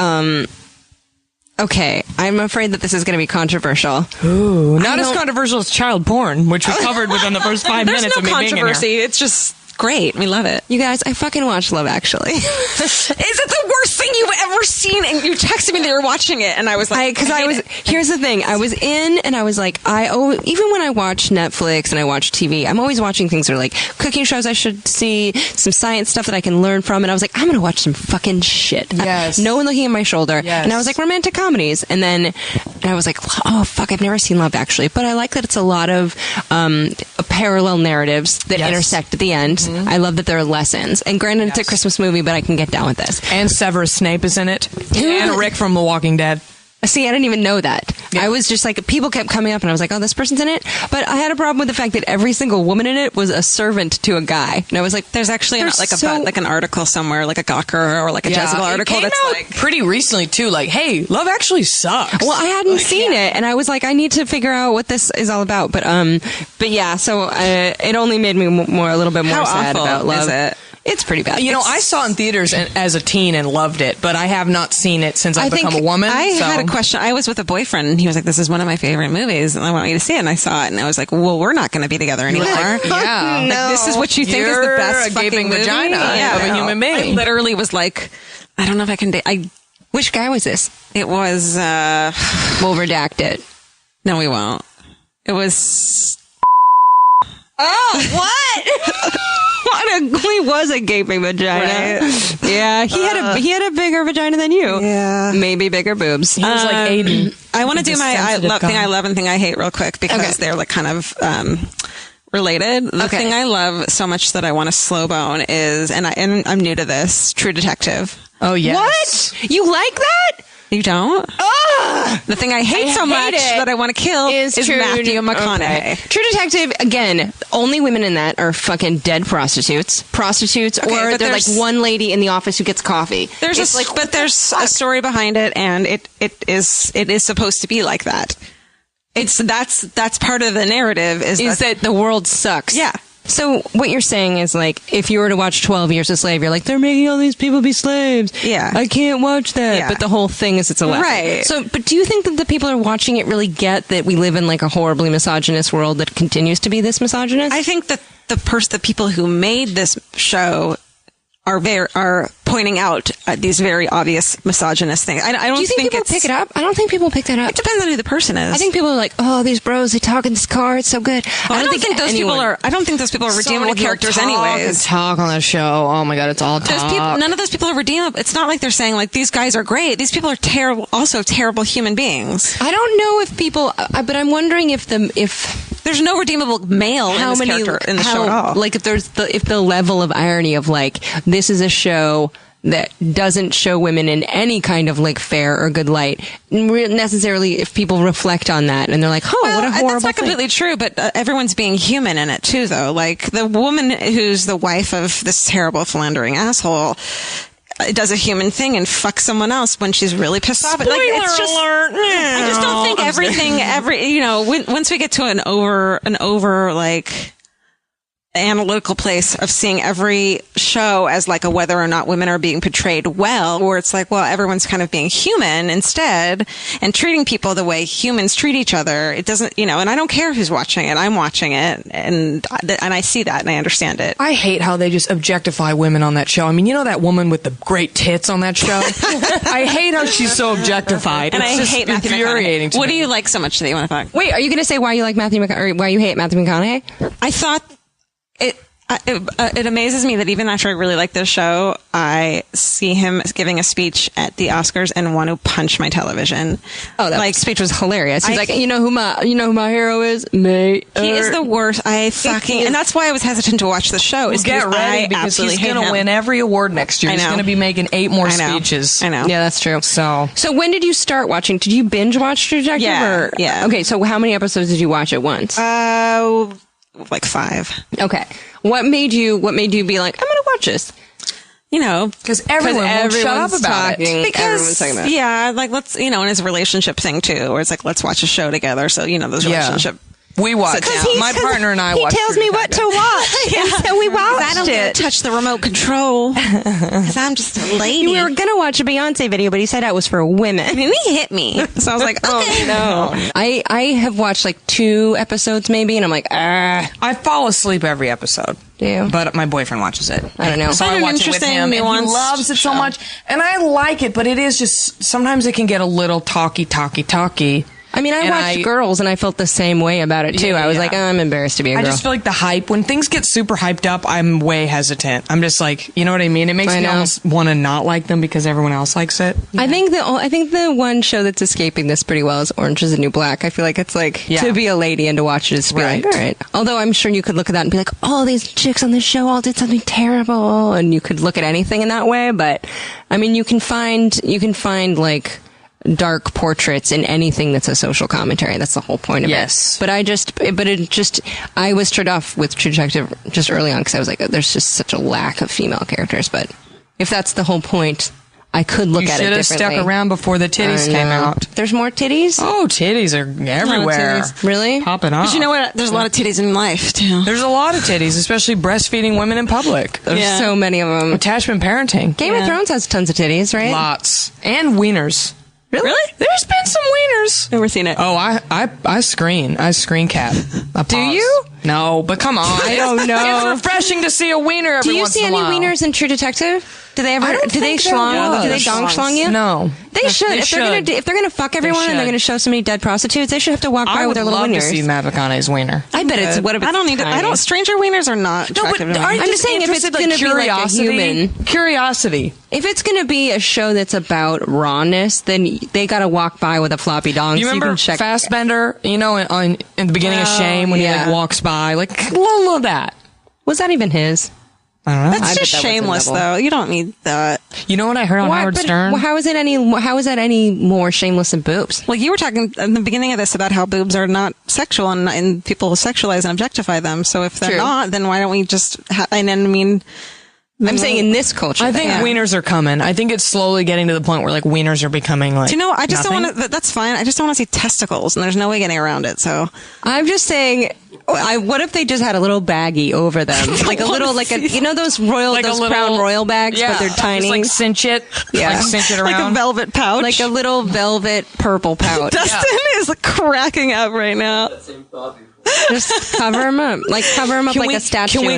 okay, I'm afraid that this is going to be controversial. Ooh, not as controversial as child porn, which we covered within the first 5 minutes of me being in here. There's no controversy. It's just great. We love it. You guys, I fucking watched Love Actually. Is it the worst thing you've ever seen? And you texted me that you were watching it, and I was like, here's the thing. I was in, and I was like, even when I watch Netflix and I watch TV, I'm always watching things that are like cooking shows I should see, some science stuff that I can learn from, and I was like, I'm gonna watch some fucking shit. Yes. No one looking at my shoulder. Yes. And I was like, romantic comedies. And I was like, oh fuck, I've never seen Love Actually. But I like that it's a lot of parallel narratives that intersect at the end. I love that there are lessons. And granted, it's a Christmas movie, but I can get down with this. And Severus Snape is in it. And Rick from The Walking Dead. See, I didn't even know that. Yeah. I was just like, people kept coming up and I was like, oh, this person's in it. But I had a problem with the fact that every single woman in it was a servant to a guy. And I was like, there's actually like an article somewhere, like a Gawker or like a Jezebel article that's like pretty recently too. Like, hey, Love Actually sucks. Well, I hadn't seen it, and I was like, I need to figure out what this is all about. But yeah, so it only made me a little bit more sad about Love. Is it? It's pretty bad. You know, I saw it in theaters as a teen and loved it, but I have not seen it since I've become a woman. I had a question. I was with a boyfriend, and he was like, "This is one of my favorite movies, and I want you to see it." And I saw it, and I was like, "Well, we're not going to be together anymore." Yeah. Like, this is what you think is the best a fucking gaping movie? vagina of a human being. I literally was like, I don't know if I can date. Which guy was this? It was, We'll redact it. no, we won't. It was, Oh, what? He was a gaping vagina. Right. Yeah, he had a bigger vagina than you. Yeah. Maybe bigger boobs. He was like Aiden. I want to do my thing I love and thing I hate real quick because Okay. they're like kind of related. The thing I love so much that I want to slow bone is, and I'm new to this, True Detective. Oh, yes. What? You like that? You don't? The thing I hate so much that I want to kill is Matthew McConaughey. Okay. True Detective, again, only women in that are fucking dead prostitutes. Or they're like one lady in the office who gets coffee. There's a story behind it, and it is supposed to be like that. That's part of the narrative is that the world sucks. Yeah. So what you're saying is like, if you were to watch 12 Years a Slave, you're like, they're making all these people be slaves. Yeah. I can't watch that. Yeah. But the whole thing is it's a lesson. Right. So, but do you think that the people who are watching it really get that we live in like a horribly misogynist world that continues to be this misogynist? I think that the people who made this show are pointing out these very obvious misogynist things. I don't do you think people pick it up? I don't think people pick that up. It depends on who the person is. I think people are like, oh, these bros, they talk in this car. It's so good. I don't think those people are. I don't think those people are redeemable characters, anyways. Talk on the show. Oh my god, it's all talk. None of those people are redeemable. It's not like they're saying like these guys are great. These people are terrible. Also terrible human beings. I don't know if people, but I'm wondering if there's no redeemable male in this character in the show at all. Like if the level of irony of like this is a show that doesn't show women in any kind of like fair or good light. Necessarily, if people reflect on that and they're like, "Oh, what a horrible That's not completely true, but everyone's being human in it too, though. Like the woman who's the wife of this terrible philandering asshole does a human thing and fucks someone else when she's really pissed off. Like, it's just, alert. I just don't think once we get to an over like analytical place of seeing every show as like a whether or not women are being portrayed well, where it's like, well, everyone's kind of being human instead and treating people the way humans treat each other. It doesn't, and I don't care who's watching it. I'm watching it and I see that and I understand it. I hate how they just objectify women on that show. I mean, you know that woman with the great tits on that show? I hate how she's so objectified. And it's I just hate Matthew infuriating McConaughey. to What me. do you like so much that you want to fuck? Wait, are you going to say why you like Matthew McConaughey, or why you hate Matthew McConaughey? I thought it amazes me that even after I really like this show, I see him giving a speech at the Oscars and want to punch my television. Oh, that speech was hilarious. He's like, you know who my hero is? Me. He is the worst. And that's why I was hesitant to watch the show. Is Get ready because he's going to win every award next year. He's going to be making 8 more speeches. I know. Yeah, that's true. So when did you start watching? Did you binge watch True Detective? Yeah. Yeah. Okay, so how many episodes did you watch at once? Like 5. Okay. What made you be like, I'm going to watch this? Because everyone won't shut up about it. Because, yeah, like let's, and it's a relationship thing too, where it's like, let's watch a show together. So, those relationship. We watch. My partner and I watch. He tells me what to watch. And so we watched I don't get to touch the remote control because I'm just a lady. We were going to watch a Beyonce video, but he said that was for women. And he hit me. So I was like, oh, no. I have watched like 2 episodes maybe, and I'm like, I fall asleep every episode. Do you? But my boyfriend watches it. I don't know. So I watch it with him, and he loves it so much. And I like it, but it is just, sometimes it can get a little talky. I mean, I watched Girls, and I felt the same way about it, too. I was like, I'm embarrassed to be a girl. I just feel like the hype, when things get super hyped up, I'm way hesitant. I'm just like, you know what I mean? It makes me almost want to not like them because everyone else likes it. Yeah. I think the one show that's escaping this pretty well is Orange is the New Black. I feel like it's like, to be a lady and to watch it is to be like, all right. Although I'm sure you could look at that and be like, oh, these chicks on this show all did something terrible, and you could look at anything in that way, but, I mean, you can find, like, dark portraits in anything that's a social commentary. That's the whole point of it. But I was turned off with True Detective just early on because I was like, there's just such a lack of female characters. But if that's the whole point, I could look You at it should have differently. stuck around before the titties came out. There's more titties? Oh, titties are everywhere. titties. Really? Popping off. But you know what? There's a lot of titties in life, too. There's a lot of titties, especially breastfeeding women in public. There's Yeah. so many of them. Attachment parenting. Game of Thrones has tons of titties, right? Lots. And wieners. Really? There's been some wieners. Never seen it. Oh, I screen. I screen cap. I Do pause. you? No, but come on. I don't know. It's refreshing to see a wiener every Do you once see in a any while. wieners in True Detective? Do they ever? I don't Do they think there schlong? was. Do they dong schlong you? No. They should. They If they're gonna fuck everyone and they're should. gonna show so many dead prostitutes, they should have to walk by I with would their little love to wieners. see Matt McConaughey's wiener. I bet it's what if it's I don't need it. I tiny. don't. Stranger wieners are not attractive to me. aren't I'm just saying if it's interested, gonna be like a curiosity? human. Curiosity. If it's gonna be a show that's about rawness, then they gotta walk by with a floppy dong. You so remember you can check. Fassbender? You know, in the beginning of Shame when he yeah. like walks by, like a little of that. Was that even his? I don't know. That's I bet just that was a shameless, double. though. You don't need that. You know what I heard on Howard But Stern? How is that any more shameless than boobs? Well, you were talking in the beginning of this about how boobs are not sexual and people sexualize and objectify them. So if they're True. not, then why don't we just? And then I mean, I'm saying in this culture. I think wieners are coming. I think it's slowly getting to the point where like wieners are becoming like. do you know? I just nothing. don't want to. That's fine. I just don't want to see testicles, and there's no way getting around it. So I'm just saying. What if they just had a little baggie over them, like a little, like a, you know, those Crown Royal bags, but they're tiny. Just like cinch it. Yeah. Like cinch it around. like a velvet pouch, like a little velvet purple pouch. Dustin is cracking up right now. Just cover them up, like a statue. Can we